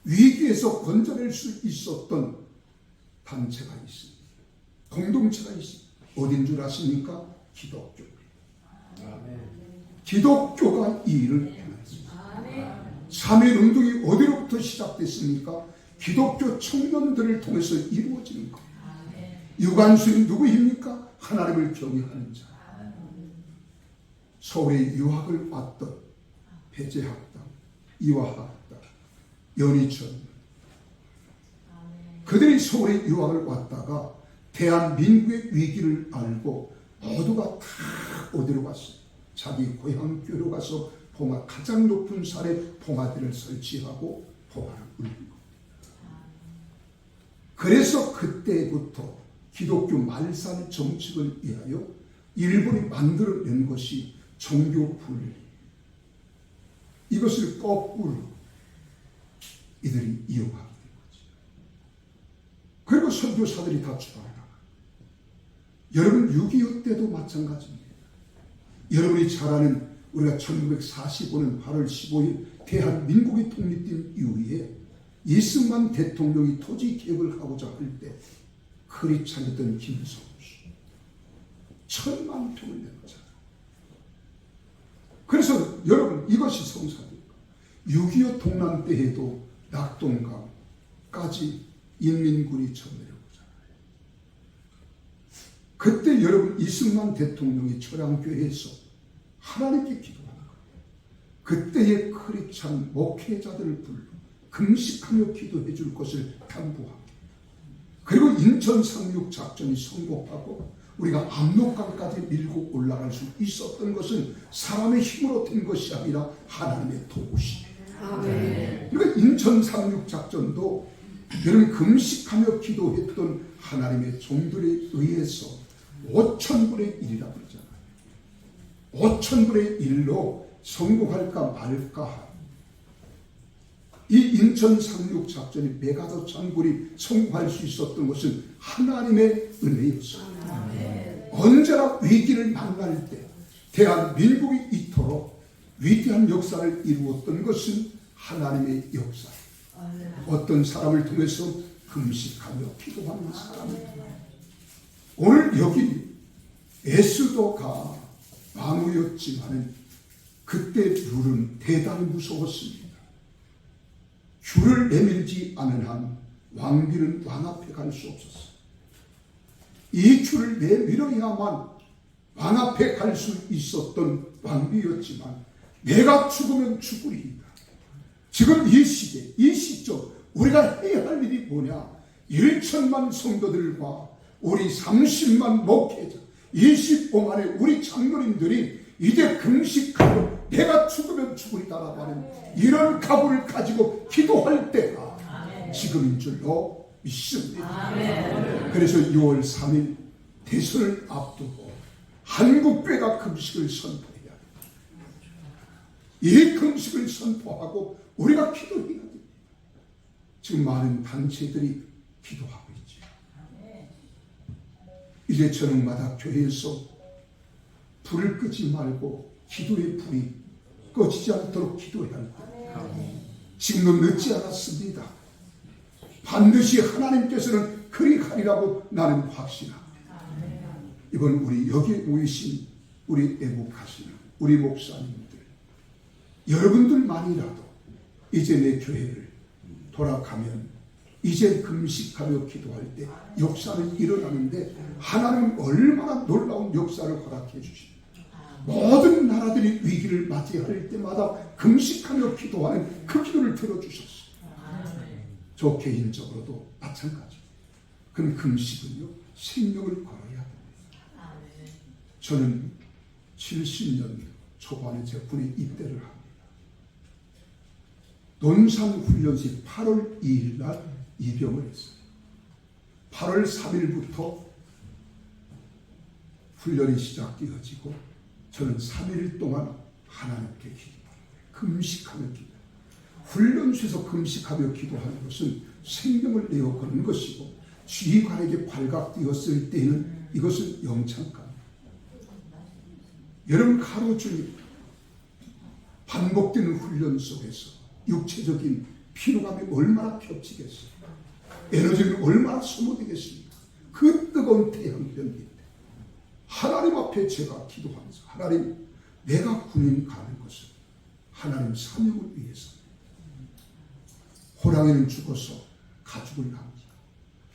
[SPEAKER 4] 위기에서 건져낼 수 있었던 단체가 있습니다. 공동체가 있습니다. 어딘 줄 아십니까? 기독교. 기독교가 이 일을 해냈습니다. 3.1운동이 어디로부터 시작됐습니까? 기독교 청년들을 통해서 이루어지는 것. 유관순이 누구입니까? 하나님을 경외하는 자. 서울에 유학을 왔던 배재학당, 이화학당, 연희천. 그들이 서울에 유학을 왔다가 대한민국의 위기를 알고 모두가 다 어디로 갔어요? 자기 고향교로 가서 봉화, 가장 높은 산에 봉화대를 설치하고 봉화를 울린 겁니다. 그래서 그때부터 기독교 말살 정책을 위하여 일본이 만들어낸 것이 종교 분리. 이것을 거꾸로 이들이 이용하게 된 거죠. 그리고 선교사들이 다 추방나가요. 여러분 6.25 때도 마찬가지입니다. 여러분이 잘 아는 우리가 1945년 8월 15일 대한민국이 독립된 이후에 이승만 대통령이 토지 개혁을 하고자 할 때 크리스찬이었던 김성수 1,000만 표를 내놓잖아요. 그래서 여러분 이것이 성사입니다. 6.25 동란 때에도 낙동강까지 인민군이 쳐내려오잖아요. 그때 여러분 이승만 대통령이 철양교회에서 하나님께 기도하는 거예요. 그때의 크리스찬 목회자들을 불러 금식하며 기도해 줄 것을 당부하게. 그리고 인천 상륙 작전이 성공하고 우리가 압록강까지 밀고 올라갈 수 있었던 것은 사람의 힘으로 된 것이 아니라 하나님의 도우심이에요. 그러니까 인천 상륙 작전도 여러분 금식하며 기도했던 하나님의 종들에 의해서 5,000분의 1이라고 그러잖아요. 5,000분의 1로 성공할까 말까. 이 인천 상륙 작전이 메가더 장군이 성공할 수 있었던 것은 하나님의 은혜였습니다. 언제나 위기를 만날 때 대한민국이 이토록 위대한 역사를 이루었던 것은 하나님의 역사. 어떤 사람을 통해서 금식하며 기도하는 사람입니다. 오늘 여기 에스더가 왕후였지만 그때 룰은 대단히 무서웠습니다. 귤을 내밀지 않은 한 왕비는 왕 앞에 갈 수 없었어요. 이 귤을 내밀어야만 왕 앞에 갈 수 있었던 왕비였지만 내가 죽으면 죽으리이다. 지금 이 시대, 이 시점 우리가 해야 할 일이 뭐냐? 1천만 성도들과 우리 30만 목회자, 25만의 우리 장로님들이 이제 금식하고 내가 죽으면 죽으리다라고 하는 이런 각오를 가지고 기도할 때가 지금인 줄로 믿습니다. 그래서 6월 3일 대선을 앞두고 한국교회가 금식을 선포해 이 금식을 선포하고 우리가 기도해야 됩니다. 지금 많은 단체들이 기도하고 있죠. 이제 저녁마다 교회에서 불을 끄지 말고 기도의 불이 꺼지지 않도록 기도해야 합니다. 지금도 늦지 않았습니다. 반드시 하나님께서는 그리 하리라고 나는 확신합니다. 이번 우리 여기에 모이신 우리 애국하시는 우리 목사님들, 여러분들만이라도 이제 내 교회를 돌아가면 이제 금식하며 기도할 때 역사는 일어나는데 하나님은 얼마나 놀라운 역사를 허락해 주십니다. 모든 나라들이 위기를 맞이할 때마다 금식하며 기도하는 그 기도를 들어주셨어요. 저 개인적으로도 마찬가지입니다. 그럼 금식은요, 생명을 걸어야 됩니다. 저는 70년 초반에 제 군에 입대를 합니다. 논산훈련소 8월 2일 날 입영을 했어요. 8월 3일부터 훈련이 시작되어지고 저는 3일 동안 하나님께 기도합니다. 금식하며 기도합니다. 훈련소에서 금식하며 기도하는 것은 생명을 내어 거는 것이고 지휘관에게 발각되었을 때는 이것은 영창감. 여러분 하루 종일 반복되는 훈련 속에서 육체적인 피로감이 얼마나 겹치겠어요. 에너지는 얼마나 소모되겠습니까. 그 뜨거운 태양변인데 하나님 앞에 제가 기도하면서 하나님, 내가 군인 가는 것은 하나님 사명을 위해서. 호랑이는 죽어서 가죽을 남기고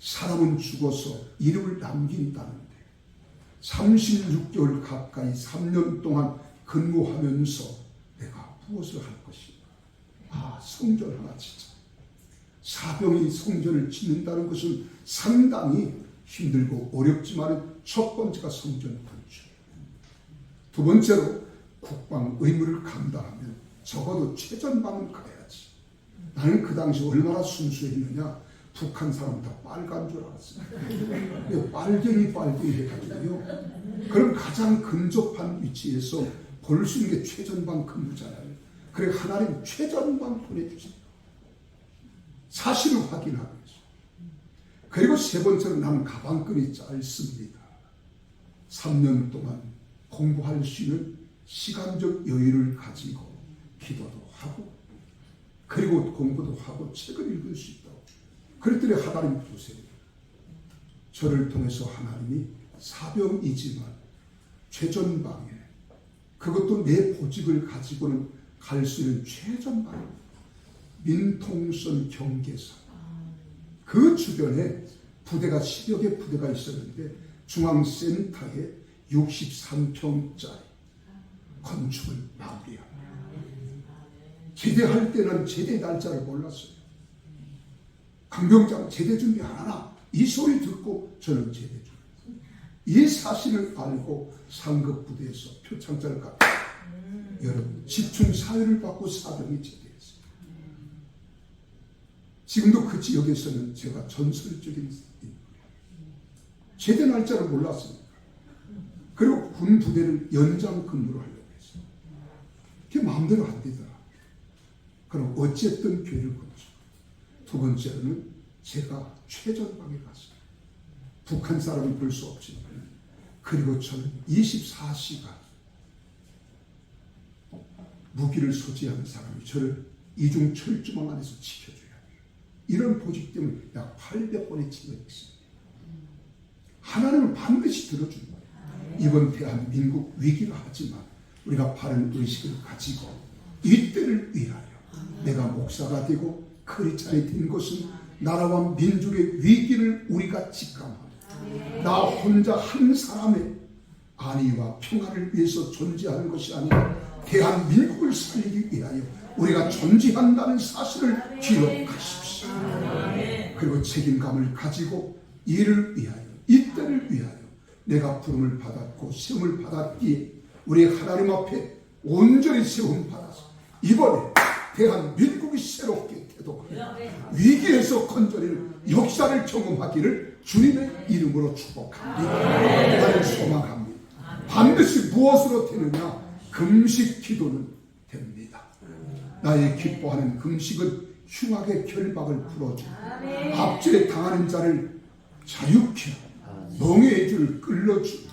[SPEAKER 4] 사람은 죽어서 이름을 남긴다는데 36개월 가까이 3년 동안 근무하면서 내가 무엇을 할 것인가. 성전 하나 짓자. 사병이 성전을 짓는다는 것은 상당히 힘들고 어렵지만 첫 번째가 성전 건축, 두 번째로 국방 의무를 감당하면 적어도 최전방은 가야지. 나는 그 당시 얼마나 순수했느냐. 북한 사람 다 빨간 줄 알았어요. 빨갱이 해가지고요. 그럼 가장 근접한 위치에서 볼 수 있는 게 최전방 근무잖아요. 그래 하나님 최전방 보내주세요. 사실을 확인하고 있어요. 그리고 세 번째로 나는 가방끈이 짧습니다. 3년 동안 공부할 수 있는 시간적 여유를 가지고 기도도 하고 그리고 공부도 하고 책을 읽을 수 있다고. 그랬더니 하나님 보세요. 저를 통해서 하나님이 사병이지만 최전방에 그것도 내 보직을 가지고는 갈 수 있는 최전방 민통선 경계선 그 주변에 부대가 10여 개 부대가 있었는데 중앙센터에 63평짜리 건축을 마무리합니다. 제대할 때는 제대 날짜를 몰랐어요. 강병장 제대 준비 안 하나? 이 소리 듣고 저는 제대 준비. 이 사실을 알고 상급 부대에서 표창장을 갖고 여러분 집중 사회를 받고 사병이 제대했어요. 지금도 그 지역에서는 제가 전설적인 인물이에요. 제대 날짜를 몰랐습니다. 그리고 군 부대를 연장 근무를 하려고 했어요. 그게 마음대로 안 되더라. 그럼 어쨌든 교회를 건축. 두 번째로는 제가 최전방에 갔어요. 북한 사람이 볼 수 없지만 그리고 저는 24시간 무기를 소지하는 사람이 저를 이중 철조망 안에서 지켜줘야 돼요. 이런 보직 때문에 약 800번의 치가 있습니다. 하나님은 반드시 들어준 거예요. 이번 대한민국 위기가 하지만 우리가 바른 의식을 가지고 이 때를 위하여 내가 목사가 되고 크리스찬이 된 것은 나라와 민족의 위기를 우리가 직감하고 나 혼자 한 사람의 안위와 평안을 위해서 존재하는 것이 아니라 대한민국을 살리기 위하여 우리가 존재한다는 사실을 기억하십시오. 그리고 책임감을 가지고 이를 위하여 이 때를 위하여 내가 부름을 받았고 세움을 받았기에 우리 하나님 앞에 온전히 세움 받아서 이번에 대한민국이 새롭게 태동하고 위기에서 건져내는 역사를 경험하기를 주님의 이름으로 축복합니다. 나는 소망합니다. 반드시 무엇으로 되느냐? 금식 기도는 됩니다. 나의 기뻐하는 금식은 흉악의 결박을 풀어주고 압제에 당하는 자를 자유케 하고 멍에의 줄을 끌어주고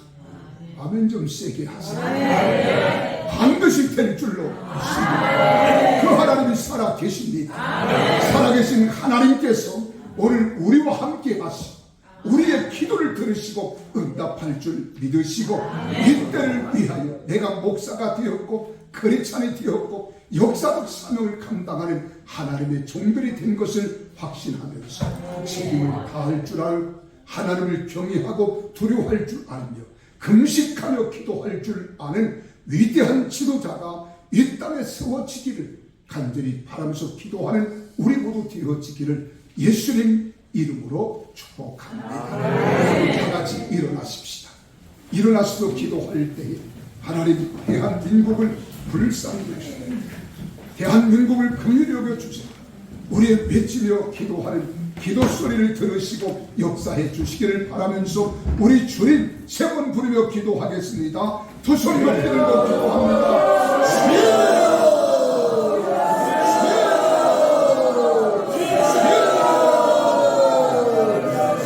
[SPEAKER 4] 아멘 좀 세게 하세요. 반드시 될 줄로 믿습니다. 그 하나님이 살아 계십니다. 살아계신 하나님께서 오늘 우리와 함께 하시고 우리의 기도를 들으시고 응답할 줄 믿으시고 이때를 위하여 내가 목사가 되었고 크리스찬이 되었고 역사적 사명을 감당하는 하나님의 종들이 된 것을 확신하면서 책임을 다할 줄 알고 하나님을 경외하고 두려워할 줄 알며 금식하며 기도할 줄 아는 위대한 지도자가 이 땅에 세워지기를 간절히 바라면서 기도하는 우리 모두 되어지기를 예수님 이름으로 축복합니다. 다 같이 일어나십시다. 일어나셔서 기도할 때에 하나님 대한민국을 불쌍히 여기시고 대한민국을 긍휼히 여겨주시고 우리의 외치며 기도하는 기도 소리를 들으시고 역사해 주시기를 바라면서 우리 주님 세 번 부르며 기도하겠습니다. 두 손 높이 들고 기도합니다.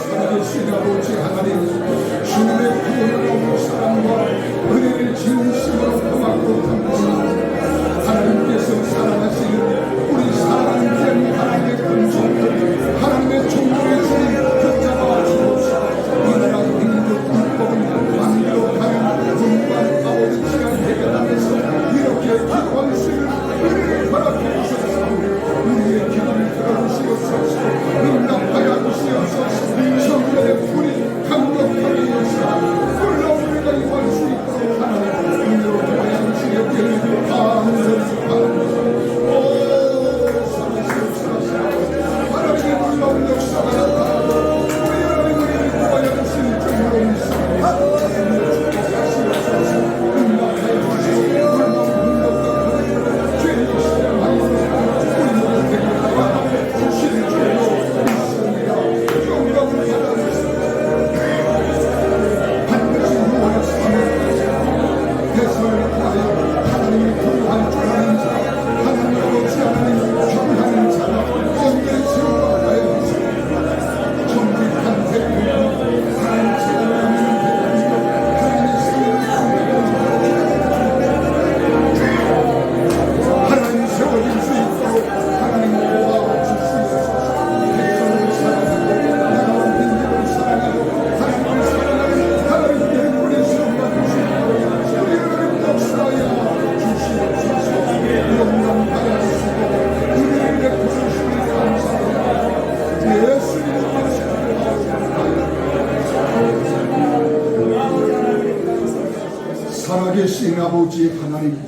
[SPEAKER 4] 살아계신 아버지 하나님, 주님의 구원을 얻는 사랑과 은혜를 진심으로 고맙고 감사합니다. 하나님께서 사랑하시는 우리 사랑하는 하나님의 금종들, 하나님의 종들의 주님 붙잡아 주옵시고 이 나라 민족 불법은 완벽하는 분과 아버지가 해결하면서 이렇게 기도할 수 있는 은혜를 허락해 주셨사오니 우리의 기도를 들어주시옵소서. 응답하여 주시옵소서. 성령의 불이 강력하게 역사하고 놀라운 우리가 임할 수 있도록 하나님 은혜로 하여 주시옵기를 감사합니다. 하나님의 놀라운 역사가 나타나고 우리 하나님을 구하여 주시는 주님으로 믿습니다. 응답하여 주시옵소서. 죄의 시간 우리 모두 되게 하여 주시는 주님으로 믿습니다. 영광을 받아주시옵소서. 반드시 유월의 3일 대선을 통하여 하나님을 경외할 줄 아는 자, 하나님을 아버지 하나님 경외하는 자가 정의의 세우가 하여 주시옵소서. 정직한 대통령, 하나님 제대로 하는 대통령, 하나님의 하나님 세워질 수 있도록 하나님 도와주시옵소서. 백성을 사랑하고 나라와 민족을 사랑하고 하나님을 사랑하는 하나님의 우리 세움과 주시옵소서. 우리 하나님 역사하여 주시옵소서. 영광 받아주시고 은혜를 베풀어 주시니 감사합니다. 예수님의 말씀을 살아계신 아버지 하나님,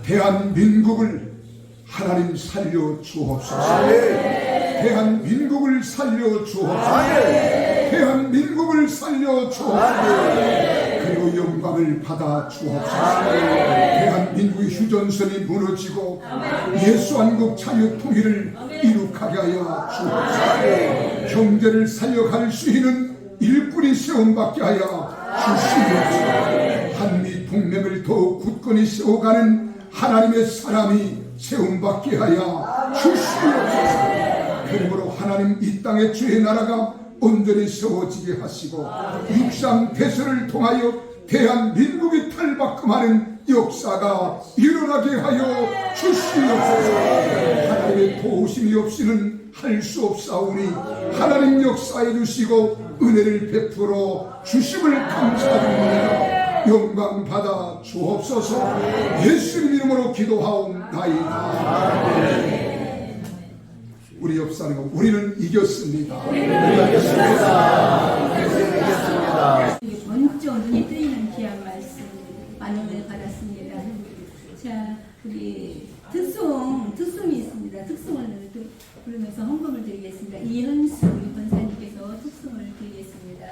[SPEAKER 4] 대한민국을 하나님 살려 주옵소서. 대한민국을 살려 주옵소서. 대한민국을 살려 주옵소서. 그리고 영광을 받아 주옵소서. 대한민국의 휴전선이 무너지고 예수한국 자유통일을 이룩하게 하여 주옵소서. 경제를 살려갈 수 있는 일꾼이 세움받게 하여 주시옵소서. 한미 동맹을 더욱 굳건히 세워가는 하나님의 사람이 세움받게 하여 주시옵소서. 그러므로 하나님 이 땅의 주의 나라가 온전히 세워지게 하시고 육상 대선을 통하여 대한민국이 탈바꿈하는 역사가 일어나게 하여 주시옵소서. 하나님의 도우심이 없이는 할 수 없사오니 하나님 역사해 주시고 은혜를 베풀어 주심을 감사드립니다. 영광 받아 주옵소서. 예수님 이름으로 기도하옵나이다. 우리 옆 사람, 우리는 이겼습니다.
[SPEAKER 2] 번쩍 눈이 뜨이는 귀한 말씀 많은 은혜 받았습니다. 자, 우리 특송이 있습니다. 특송을 부르면서 헌금을 드리겠습니다. 이현수 권사님께서 특송을 드리겠습니다.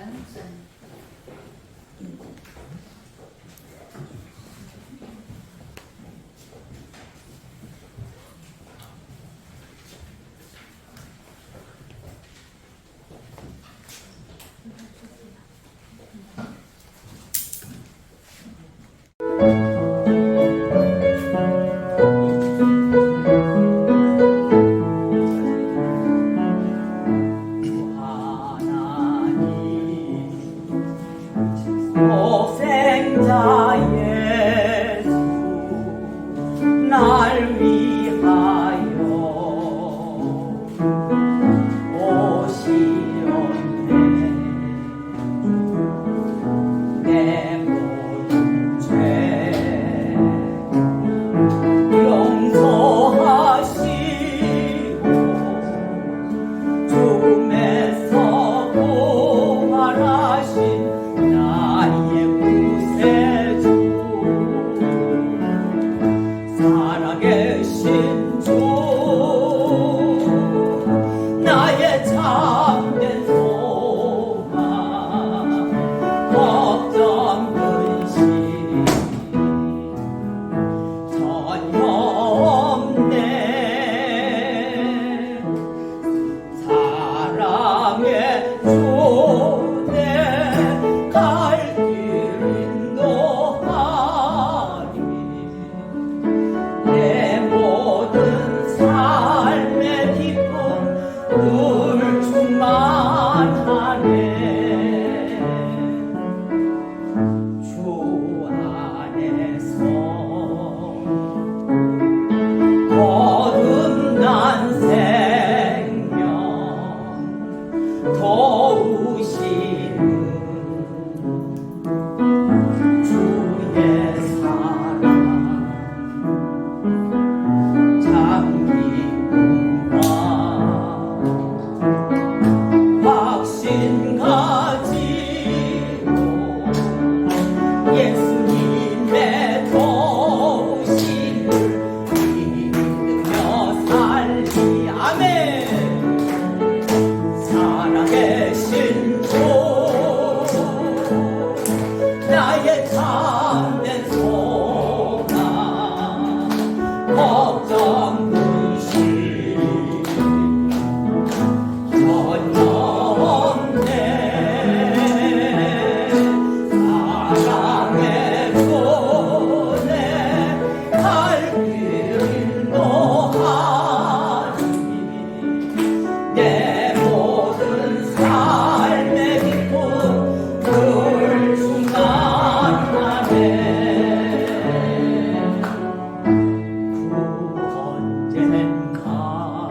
[SPEAKER 5] 언젠가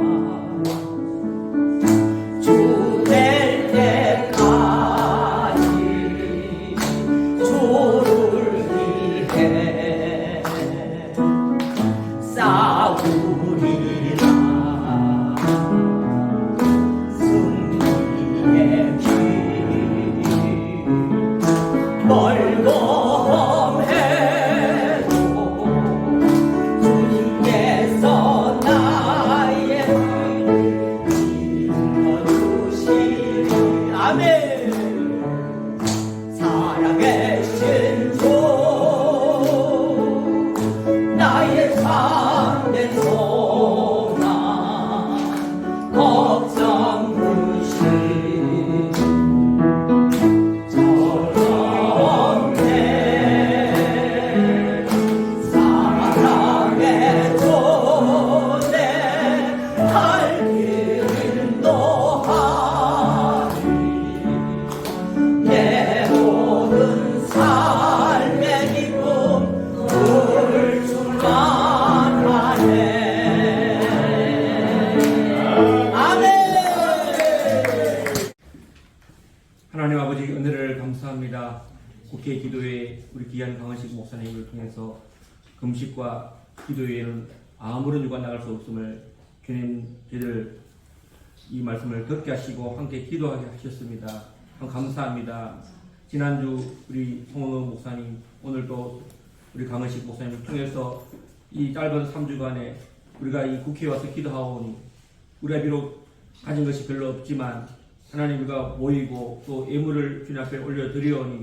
[SPEAKER 5] 주될 때까지 주를 위해 싸우리라. 승리의 길 멀고 험해도 주님께서 나의 길을 인도주시리. 아멘. 살아계신 주 나의 참된 소망 걱정 무시 저런데 사랑의 존재 할 인도하리. 내 모든 삶의 기쁨 울 줄만 하네. 아멘.
[SPEAKER 6] 하나님 아버지 은혜를 감사합니다. 국회 기도회 우리 귀한 강은식 목사님을 통해서 금식과 기도회에는 아무런 유가 나갈 수 없음을 주님 저희들 이 말씀을 듣게 하시고 함께 기도하게 하셨습니다. 참 감사합니다. 지난주 우리 송원호 목사님, 오늘도 우리 강은식 목사님을 통해서 이 짧은 3주간에 우리가 이 국회에 와서 기도하오니 우리가 비록 가진 것이 별로 없지만 하나님 우리가 모이고 또 예물을 주님 앞에 올려드리오니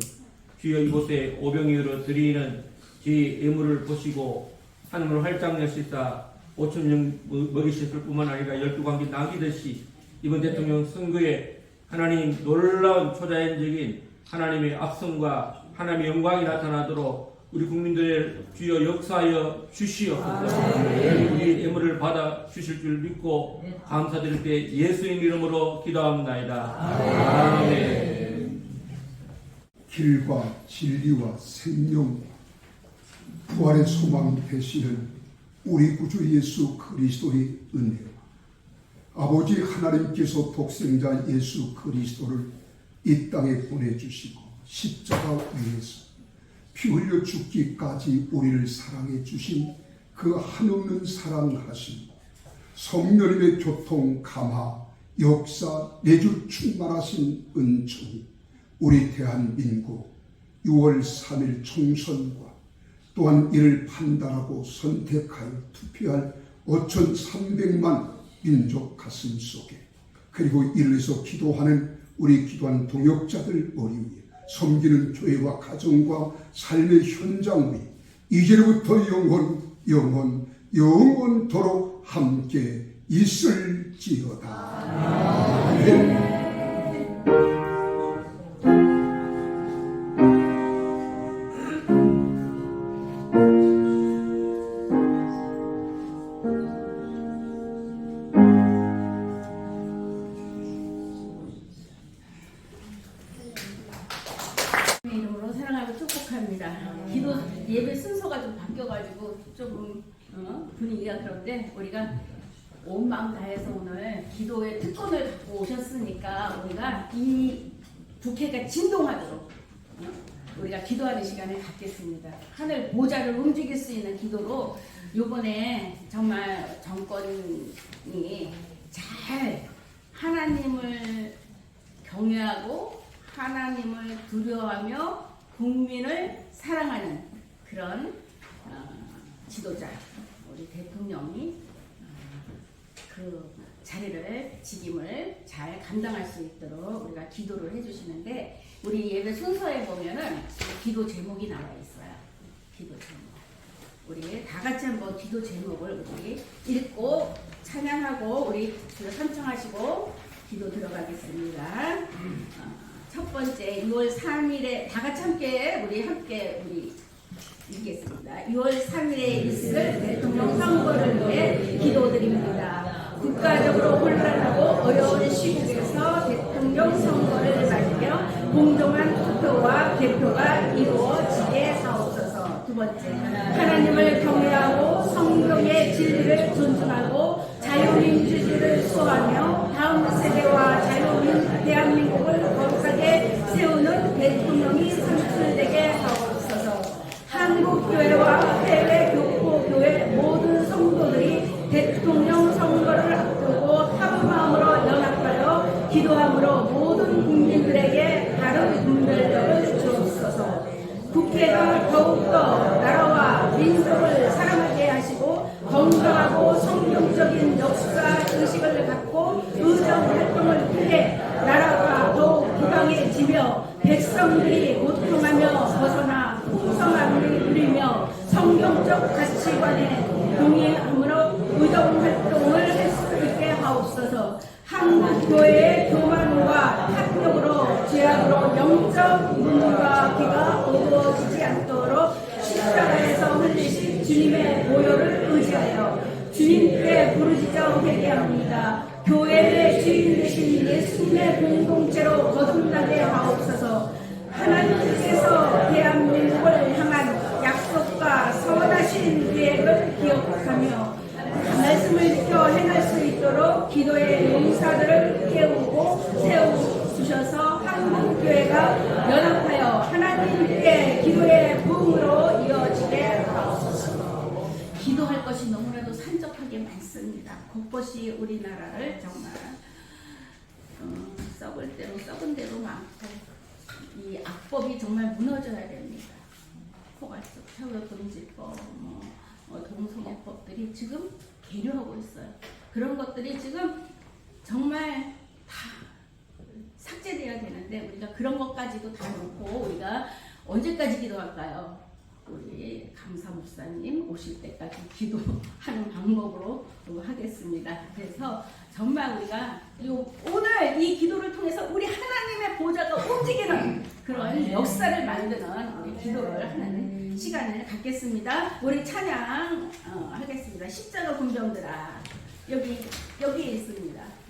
[SPEAKER 6] 주여 이곳에 오병이어로 드리는 이 예물을 보시고 하늘을 활짝 여시사 5,000명 먹이셨을 뿐만 아니라 12관기 나귀듯이 이번 대통령 선거에 하나님 놀라운 초자연적인 하나님의 악성과 하나님의 영광이 나타나도록 우리 국민들의 주여 역사하여 주시옵소서. 우리 예물을 받아 주실 줄 믿고 감사드릴 때 예수님 이름으로 기도합나이다. 아멘.
[SPEAKER 4] 길과 진리와 생명과 부활의 소망 되시는 우리 구주 예수 그리스도의 은혜와 아버지 하나님께서 독생자 예수 그리스도를 이 땅에 보내주시고 십자가 위에서 피 흘려 죽기까지 우리를 사랑해 주신 그 한없는 사랑하심, 성령님의 교통 감화 역사 내주 충만하신 은총이 우리 대한민국 6월 3일 총선과 또한 이를 판단하고 선택하여 투표할 5,300만 민족 가슴 속에, 그리고 이를 위해서 기도하는 우리 기도하는 동역자들 머리 위에, 섬기는 교회와 가정과 삶의 현장 위에 이제로부터 영원토록 함께 있을지어다. 아멘.
[SPEAKER 7] 이름으로 사랑하고 축복합니다. 기도 예배 순서가 좀 바뀌어가지고 조금 분위기가 그런데 우리가 온 마음 다해서 오늘 기도의 특권을 갖고 오셨으니까 우리가 이 국회가 진동하도록 우리가 기도하는 시간을 갖겠습니다. 하늘 보좌를 움직일 수 있는 기도로 이번에 정말 정권이 잘 하나님을 경외하고 하나님을 두려워하며 국민을 사랑하는 그런 지도자, 우리 대통령이 그 자리를 직임을 잘 감당할 수 있도록 우리가 기도를 해주시는데, 우리 예배 순서에 보면은 기도 제목이 나와 있어요. 기도 제목. 우리 다 같이 한번 기도 제목을 우리 읽고 찬양하고 우리 주여 삼청하시고 기도 들어가겠습니다. 첫 번째 6월 3일에 다 같이 함께 우리 읽겠습니다. 6월 3일에 있을 대통령 선거를 위해 기도드립니다. 국가적으로 혼란하고 어려운 시국에서 대통령 선거를 맞으며 공정한 투표와 개표가 이루어지게 하옵소서. 두 번째, 하나님을 경외하고 성경의 진리를 존중하고 기도함으로 모든 국민들에게 바른 분별력을 주옵소서. 국회가 더욱더 나라와 민족을 사랑하게 하시고 건강하고 성경적인 역사 의식을 갖고 의정 활동을 통해 나라가 더욱 부강해지며 백성들이 고통하며 벗어나 풍성함을 누리며 성경적 가치관에 동의함으로 의정 활동을 할 수 있게 하옵소서. 한국 교회의 교만과 탐욕으로 죄악으로 영적 눈과 귀가 어두워지지 않도록 십자가에서 흘리신 주님의 보혈을 의지하여 주님께 부르짖어 회개합니다. 교회의 주인 되신 예수님의 공동체로 거듭나게 하옵소서. 하나님께서 대한민국을 향한 약속과 선하신 계획을 기억하며 말씀을 지켜 행할 수 있도록 기도의 용사들을 깨우고 세워주셔서 한국교회가 연합하여 하나님께 기도의 부흥으로 이어지게 하옵소서. 기도할 것이 너무나도 산적하게 많습니다. 곳곳이 우리나라를 정말 썩을 대로 썩은 대로 많고 이 악법이 정말 무너져야 됩니다. 포괄적 차별금지법, 동성애법들이 지금 계류하고 있어요. 그런 것들이 지금 정말 다 삭제돼야 되는데 우리가 그런 것까지도 다 놓고 우리가 언제까지 기도할까요? 우리 감사 목사님 오실 때까지 기도하는 방법으로 하겠습니다. 그래서 정말 우리가 오늘 이 기도를 통해서 우리 하나님의 보좌가 움직이는 그런 역사를 만드는 우리 기도를 하는 시간을 갖겠습니다. 우리 찬양 하겠습니다. 십자가 군병들아 여기 있습니다.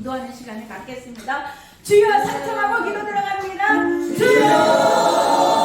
[SPEAKER 7] 기도하는 시간을 갖겠습니다. 주여 찬송하고 기도 들어갑니다. 주여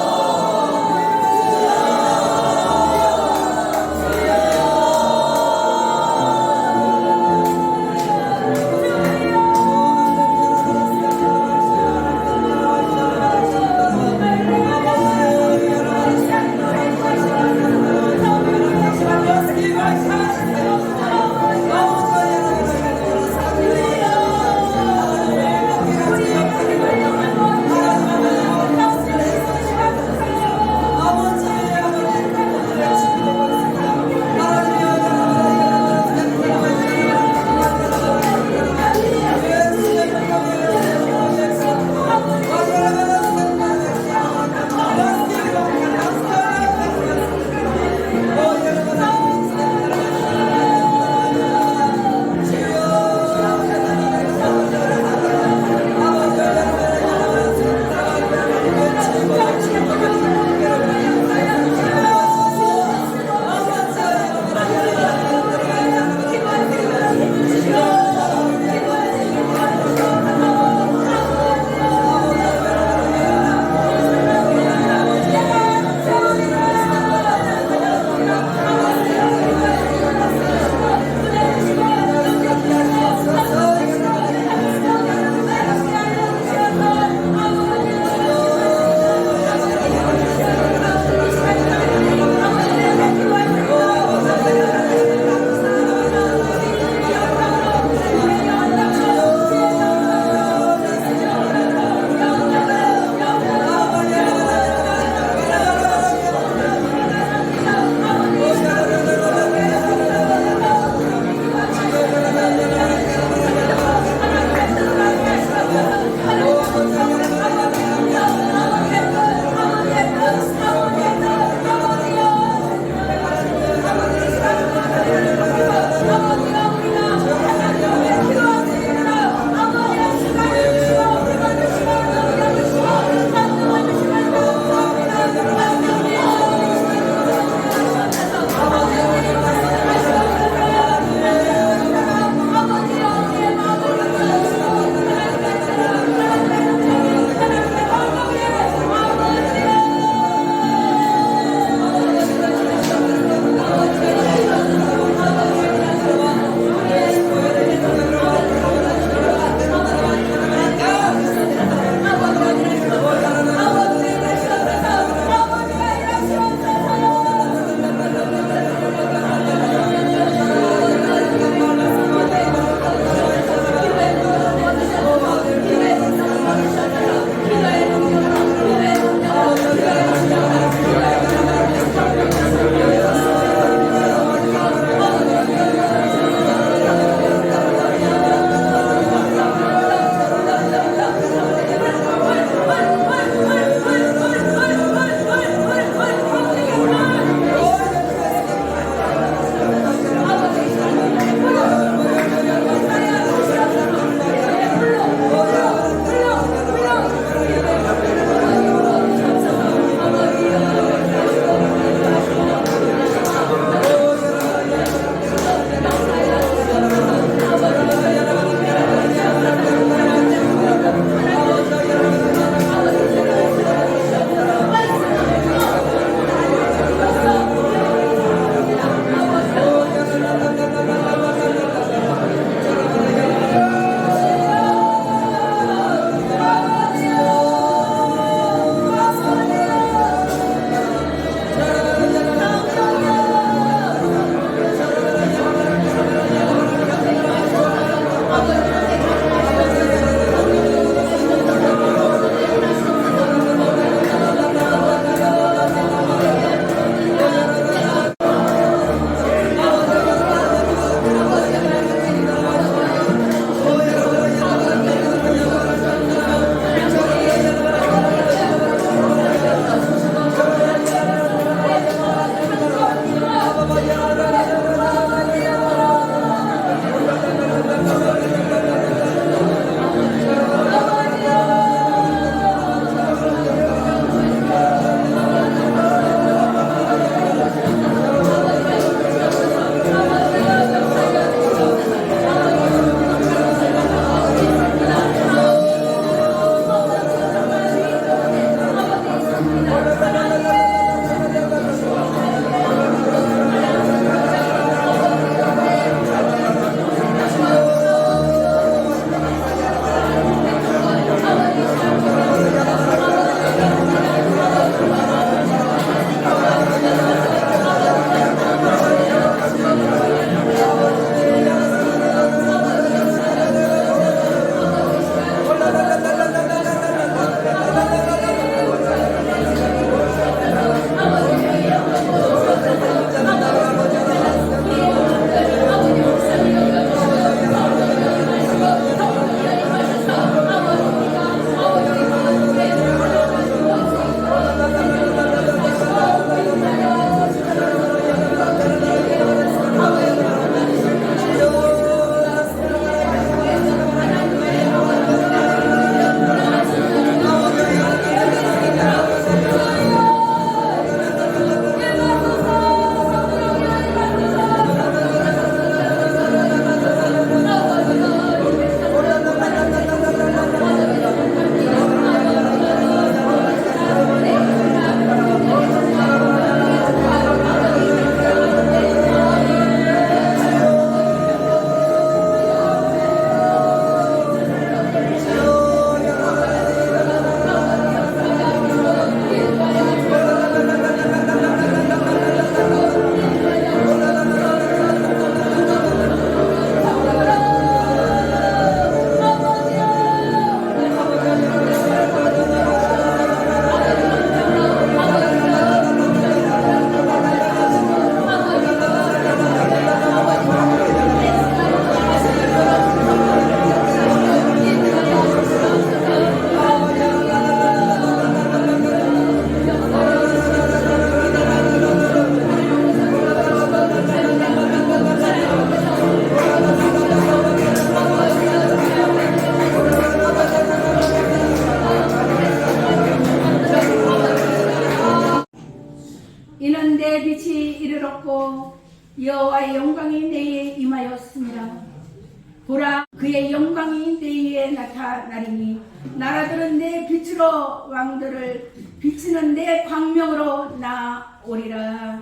[SPEAKER 7] 보라 그의 영광이 내 위에 나타나리니 나라들은 내 빛으로 왕들을 비치는 내 광명으로 나오리라.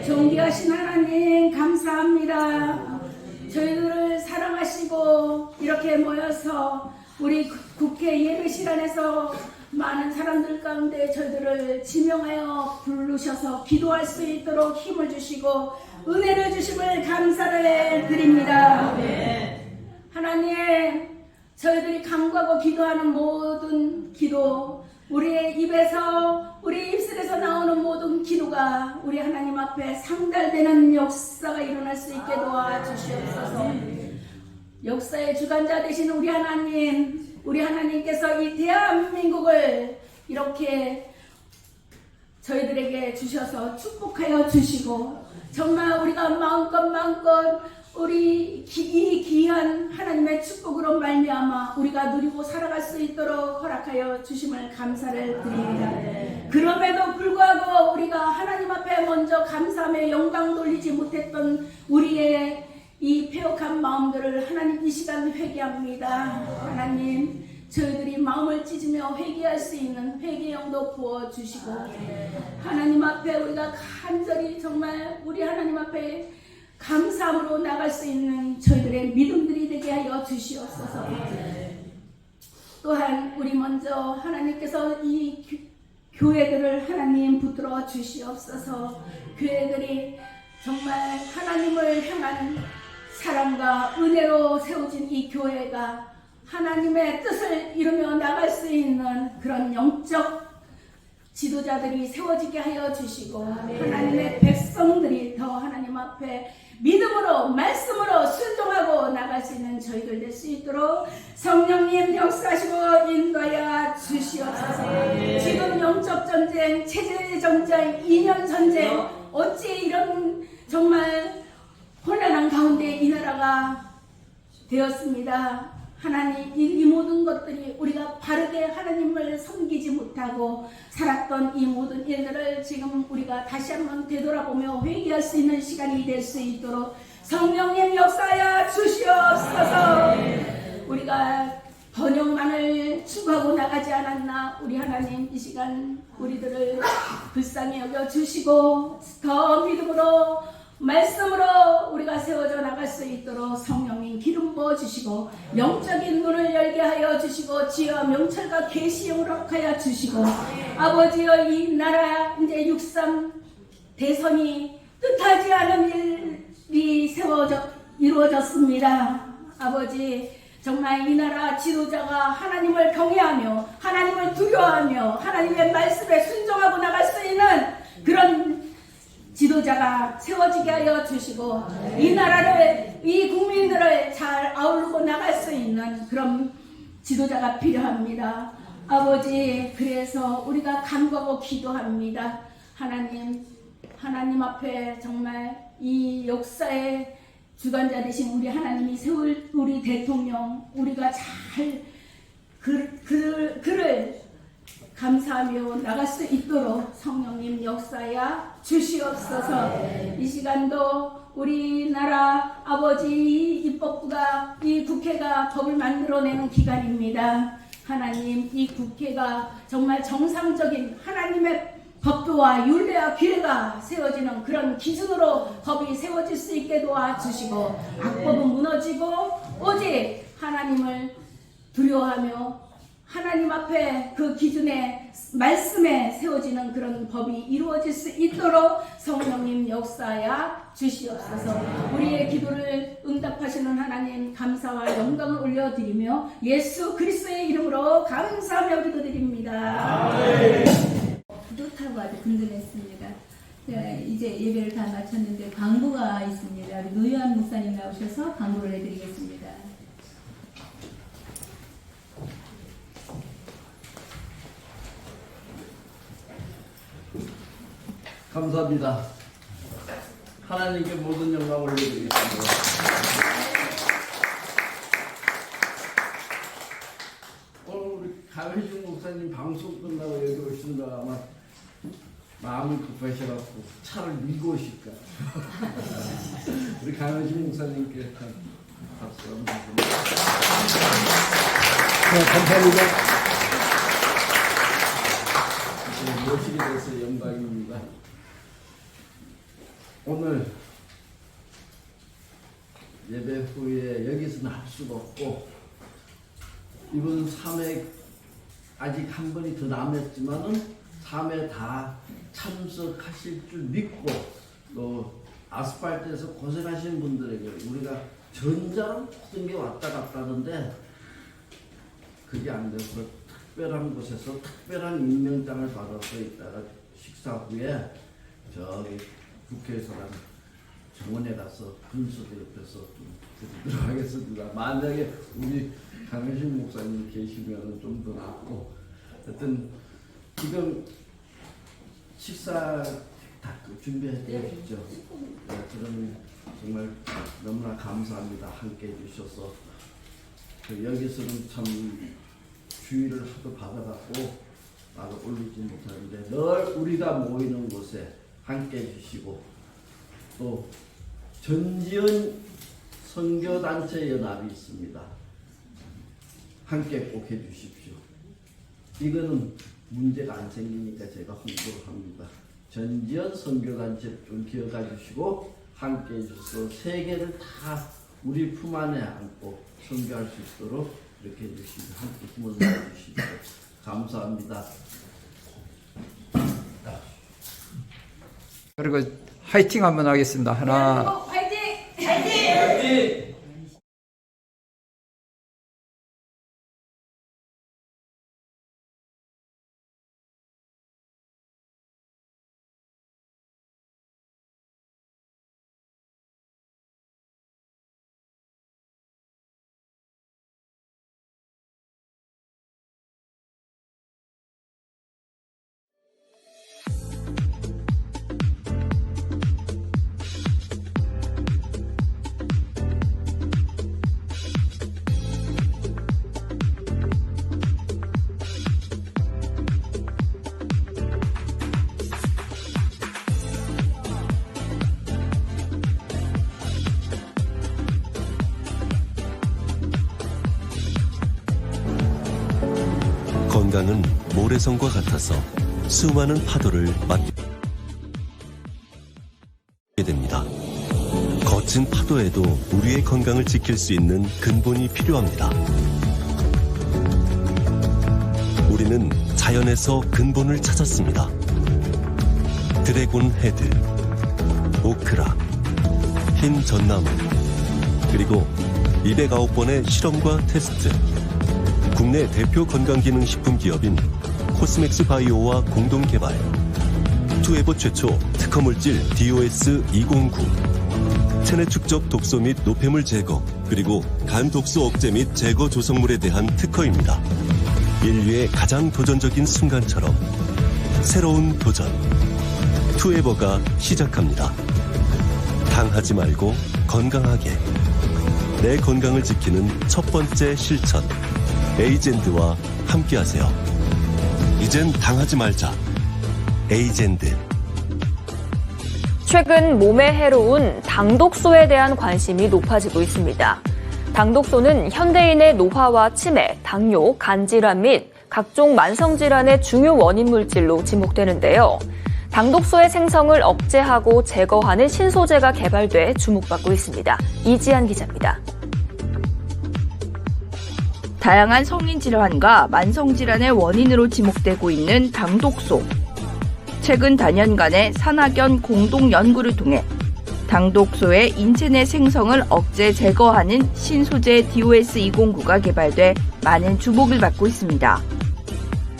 [SPEAKER 7] 존귀하신 하나님 감사합니다. 저희들을 사랑하시고 이렇게 모여서 우리 국회 예배실 안에서 많은 사람들 가운데 저희들을 지명하여 부르셔서 기도할 수 있도록 힘을 주시고 은혜를 주심을 감사를 드립니다. 하나님, 저희들이 간구하고 기도하는 모든 기도, 우리의 입에서, 우리 입술에서 나오는 모든 기도가 우리 하나님 앞에 상달되는 역사가 일어날 수 있게 도와주시옵소서. 역사의 주관자 되신 우리 하나님, 우리 하나님께서 이 대한민국을 이렇게 저희들에게 주셔서 축복하여 주시고 정말 우리가 마음껏 우리 이 귀한 하나님의 축복으로 말미암아 우리가 누리고 살아갈 수 있도록 허락하여 주심을 감사를 드립니다. 그럼에도 불구하고 우리가 하나님 앞에 먼저 감사하며 영광 돌리지 못했던 우리의 이 패역한 마음들을 하나님 이 시간 회개합니다. 하나님 저희들이 마음을 찢으며 회개할 수 있는 회개 영도 부어주시고 하나님 앞에 우리가 간절히 정말 우리 하나님 앞에 감사함으로 나갈 수 있는 저희들의 믿음들이 되게 하여 주시옵소서. 또한 우리 먼저 하나님께서 이 교회들을 하나님 붙들어 주시옵소서. 교회들이 정말 하나님을 향한 사랑과 은혜로 세워진 이 교회가 하나님의 뜻을 이루며 나갈 수 있는 그런 영적 지도자들이 세워지게 하여 주시고 하나님의 백성들이 더 하나님 앞에 믿음으로 말씀으로 순종하고 나갈 수 있는 저희들 될 수 있도록 성령님 역사하시고 인도하여 주시옵소서. 지금 영적 전쟁, 체제 전쟁, 이념 전쟁 어찌 이런 정말 혼란한 가운데 이 나라가 되었습니다. 하나님 이 모든 것들이 우리가 바르게 하나님을 섬기지 못하고 살았던 이 모든 일들을 지금 우리가 다시 한번 되돌아보며 회개할 수 있는 시간이 될 수 있도록 성령님 역사하여 주시옵소서. 우리가 번영만을 추구하고 나가지 않았나. 우리 하나님 이 시간 우리들을 불쌍히 여겨 주시고 더 믿음으로 말씀으로 우리가 세워져 나갈 수 있도록 성령님 기름 부어 주시고 영적인 눈을 열게 하여 주시고 지혜와 명철과 계시를 허락하여 주시고 아버지여 이 나라 이제 6.3 대선이 뜻하지 않은 일이 이루어졌습니다. 아버지 정말 이 나라 지도자가 하나님을 경외하며 하나님을 두려워하며 하나님의 말씀에 순종하고 나갈 수 있는 그런 지도자가 세워지게 하여 주시고 이 나라를 이 국민들을 잘 아우르고 나갈 수 있는 그런 지도자가 필요합니다. 아버지 그래서 우리가 간구하고 기도합니다. 하나님 앞에 정말 이 역사의 주관자 되신 우리 하나님이 세울 우리 대통령 우리가 잘 그를 감사하며 나갈 수 있도록 성령님 역사야 주시옵소서. 이 시간도 우리나라 아버지 입법부가 이 국회가 법을 만들어내는 기간입니다. 하나님 이 국회가 정말 정상적인 하나님의 법도와 율례와 규례가 세워지는 그런 기준으로 법이 세워질 수 있게 도와주시고 악법은 무너지고 오직 하나님을 두려워하며 하나님 앞에 그 기준에 말씀에 세워지는 그런 법이 이루어질 수 있도록 성령님 역사야 주시옵소서. 우리의 기도를 응답하시는 하나님 감사와 영광을 올려드리며 예수 그리스도의 이름으로 감사하며 기도드립니다.
[SPEAKER 2] 뿌듯하고 아주 든든했습니다. 이제 예배를 다 마쳤는데 광고가 있습니다. 우리 노요한 목사님 나오셔서 광고를 해드리겠습니다.
[SPEAKER 1] 감사합니다. 하나님께 모든 영광을 올려드리겠습니다. 오늘 우리 강혜중 목사님 방송 끝나고 여기 오시는 거 아마 마음이 급하셔갖고 차를 밀고 오실까. 우리 강혜중 목사님께 박수 한번 주세요.
[SPEAKER 4] 네, 감사합니다.
[SPEAKER 1] 모시게 돼서 영광입니다. 오늘 예배 후에 여기서는 할 수가 없고 이번 3회 아직 한 번이 더 남았지만은 3회 다 참석하실 줄 믿고 또 아스팔트에서 고생하신 분들에게 우리가 전자로 모든 게 왔다 갔다 하는데 그게 안 돼서 특별한 곳에서 특별한 임명장을 받아서 있다가 식사 후에 저기 국회의사랑 정원에 가서 분수대 옆에서 좀 드리도록 하겠습니다. 만약에 우리 강현식 목사님 계시면 좀 더 낫고 하여튼 지금 식사 다 준비해드렸죠. 네, 그러면 정말 너무나 감사합니다. 함께 해주셔서 여기서는 참 주의를 하도 받아갖고 나도 올리지 못하는데 늘 우리가 모이는 곳에 함께 해주시고 또 전지현 선교단체 연합이 있습니다. 함께 꼭 해주십시오. 이거는 문제가 안 생기니까 제가 홍보를 합니다. 전지현 선교단체 좀 기억해 주시고 함께 해주셔서 세계를 다 우리 품 안에 안고 선교할 수 있도록 이렇게 해주시고 함께 힘을 내주시고 감사합니다.
[SPEAKER 8] 그리고 화이팅 한번 하겠습니다. 하나,
[SPEAKER 7] 화이팅! 화이팅!
[SPEAKER 9] 건강은 모래성과 같아서 수많은 파도를 맞게 됩니다. 거친 파도에도 우리의 건강을 지킬 수 있는 근본이 필요합니다. 우리는 자연에서 근본을 찾았습니다. 드래곤 헤드, 오크라, 흰 전나무, 그리고 209번의 실험과 테스트. 국내 대표 건강기능식품 기업인 코스맥스 바이오와 공동 개발. 투에버 최초 특허물질 DOS-209. 체내 축적 독소 및 노폐물 제거, 그리고 간 독소 억제 및 제거 조성물에 대한 특허입니다. 인류의 가장 도전적인 순간처럼 새로운 도전. 투에버가 시작합니다. 당하지 말고 건강하게. 내 건강을 지키는 첫 번째 실천. 에이젠드와 함께하세요. 이젠 당하지 말자. 에이젠드.
[SPEAKER 10] 최근 몸에 해로운 당독소에 대한 관심이 높아지고 있습니다. 당독소는 현대인의 노화와 치매, 당뇨, 간질환 및 각종 만성질환의 중요 원인 물질로 지목되는데요. 당독소의 생성을 억제하고 제거하는 신소재가 개발돼 주목받고 있습니다. 이지한 기자입니다.
[SPEAKER 11] 다양한 성인 질환과 만성 질환의 원인으로 지목되고 있는 당독소. 최근 단연간의 산학연 공동 연구를 통해 당독소의 인체 내 생성을 억제 제거하는 신소재 DOS-209가 개발돼 많은 주목을 받고 있습니다.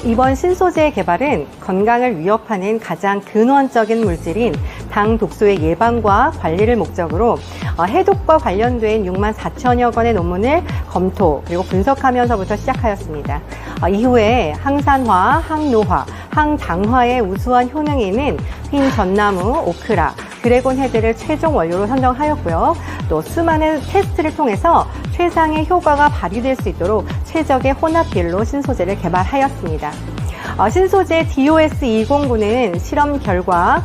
[SPEAKER 12] 이번 신소재의 개발은 건강을 위협하는 가장 근원적인 물질인 당독소의 예방과 관리를 목적으로 해독과 관련된 6만 4천여 건의 논문을 검토 그리고 분석하면서부터 시작하였습니다. 이후에 항산화, 항노화, 항당화의 우수한 효능이 있는 흰 전나무, 오크라, 드래곤 헤드를 최종 원료로 선정하였고요. 또 수많은 테스트를 통해서 최상의 효과가 발휘될 수 있도록 최적의 혼합 비율로 신소재를 개발하였습니다. 신소재 DOS209는 실험 결과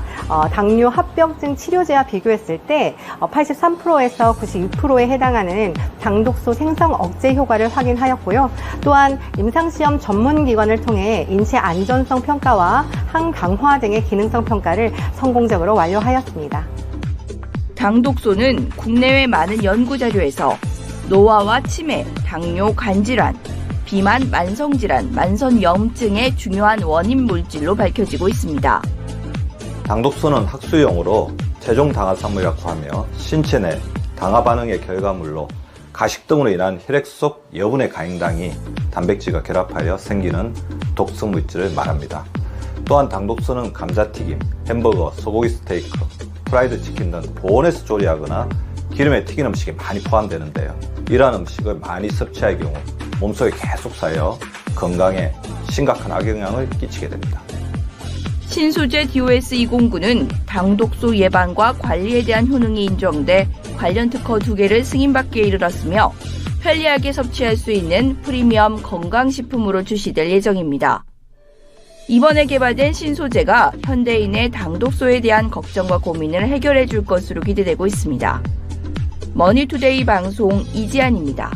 [SPEAKER 12] 당뇨 합병증 치료제와 비교했을 때 83%에서 96%에 해당하는 당독소 생성 억제 효과를 확인하였고요. 또한 임상시험 전문기관을 통해 인체 안전성 평가와 항당화 등의 기능성 평가를 성공적으로 완료하였습니다.
[SPEAKER 11] 당독소는 국내외 많은 연구자료에서 노화와 치매, 당뇨, 간질환, 비만, 만성질환, 만성염증의 중요한 원인 물질로 밝혀지고 있습니다.
[SPEAKER 13] 당독소는 학술용어로 체중 당화산물이라고 하며 신체 내 당화 반응의 결과물로 가식 등으로 인한 혈액 속 여분의 가행당이 단백질과 결합하여 생기는 독성 물질을 말합니다. 또한 당독소는 감자튀김, 햄버거, 소고기 스테이크, 프라이드 치킨 등 보온에서 조리하거나 기름에 튀긴 음식에 많이 포함되는데요. 이러한 음식을 많이 섭취할 경우 몸속에 계속 쌓여 건강에 심각한 악영향을 끼치게 됩니다.
[SPEAKER 11] 신소재 DOS209는 당독소 예방과 관리에 대한 효능이 인정돼 관련 특허 2개를 승인받기에 이르렀으며 편리하게 섭취할 수 있는 프리미엄 건강식품으로 출시될 예정입니다. 이번에 개발된 신소재가 현대인의 당독소에 대한 걱정과 고민을 해결해 줄 것으로 기대되고 있습니다. 머니투데이 방송 이지안입니다.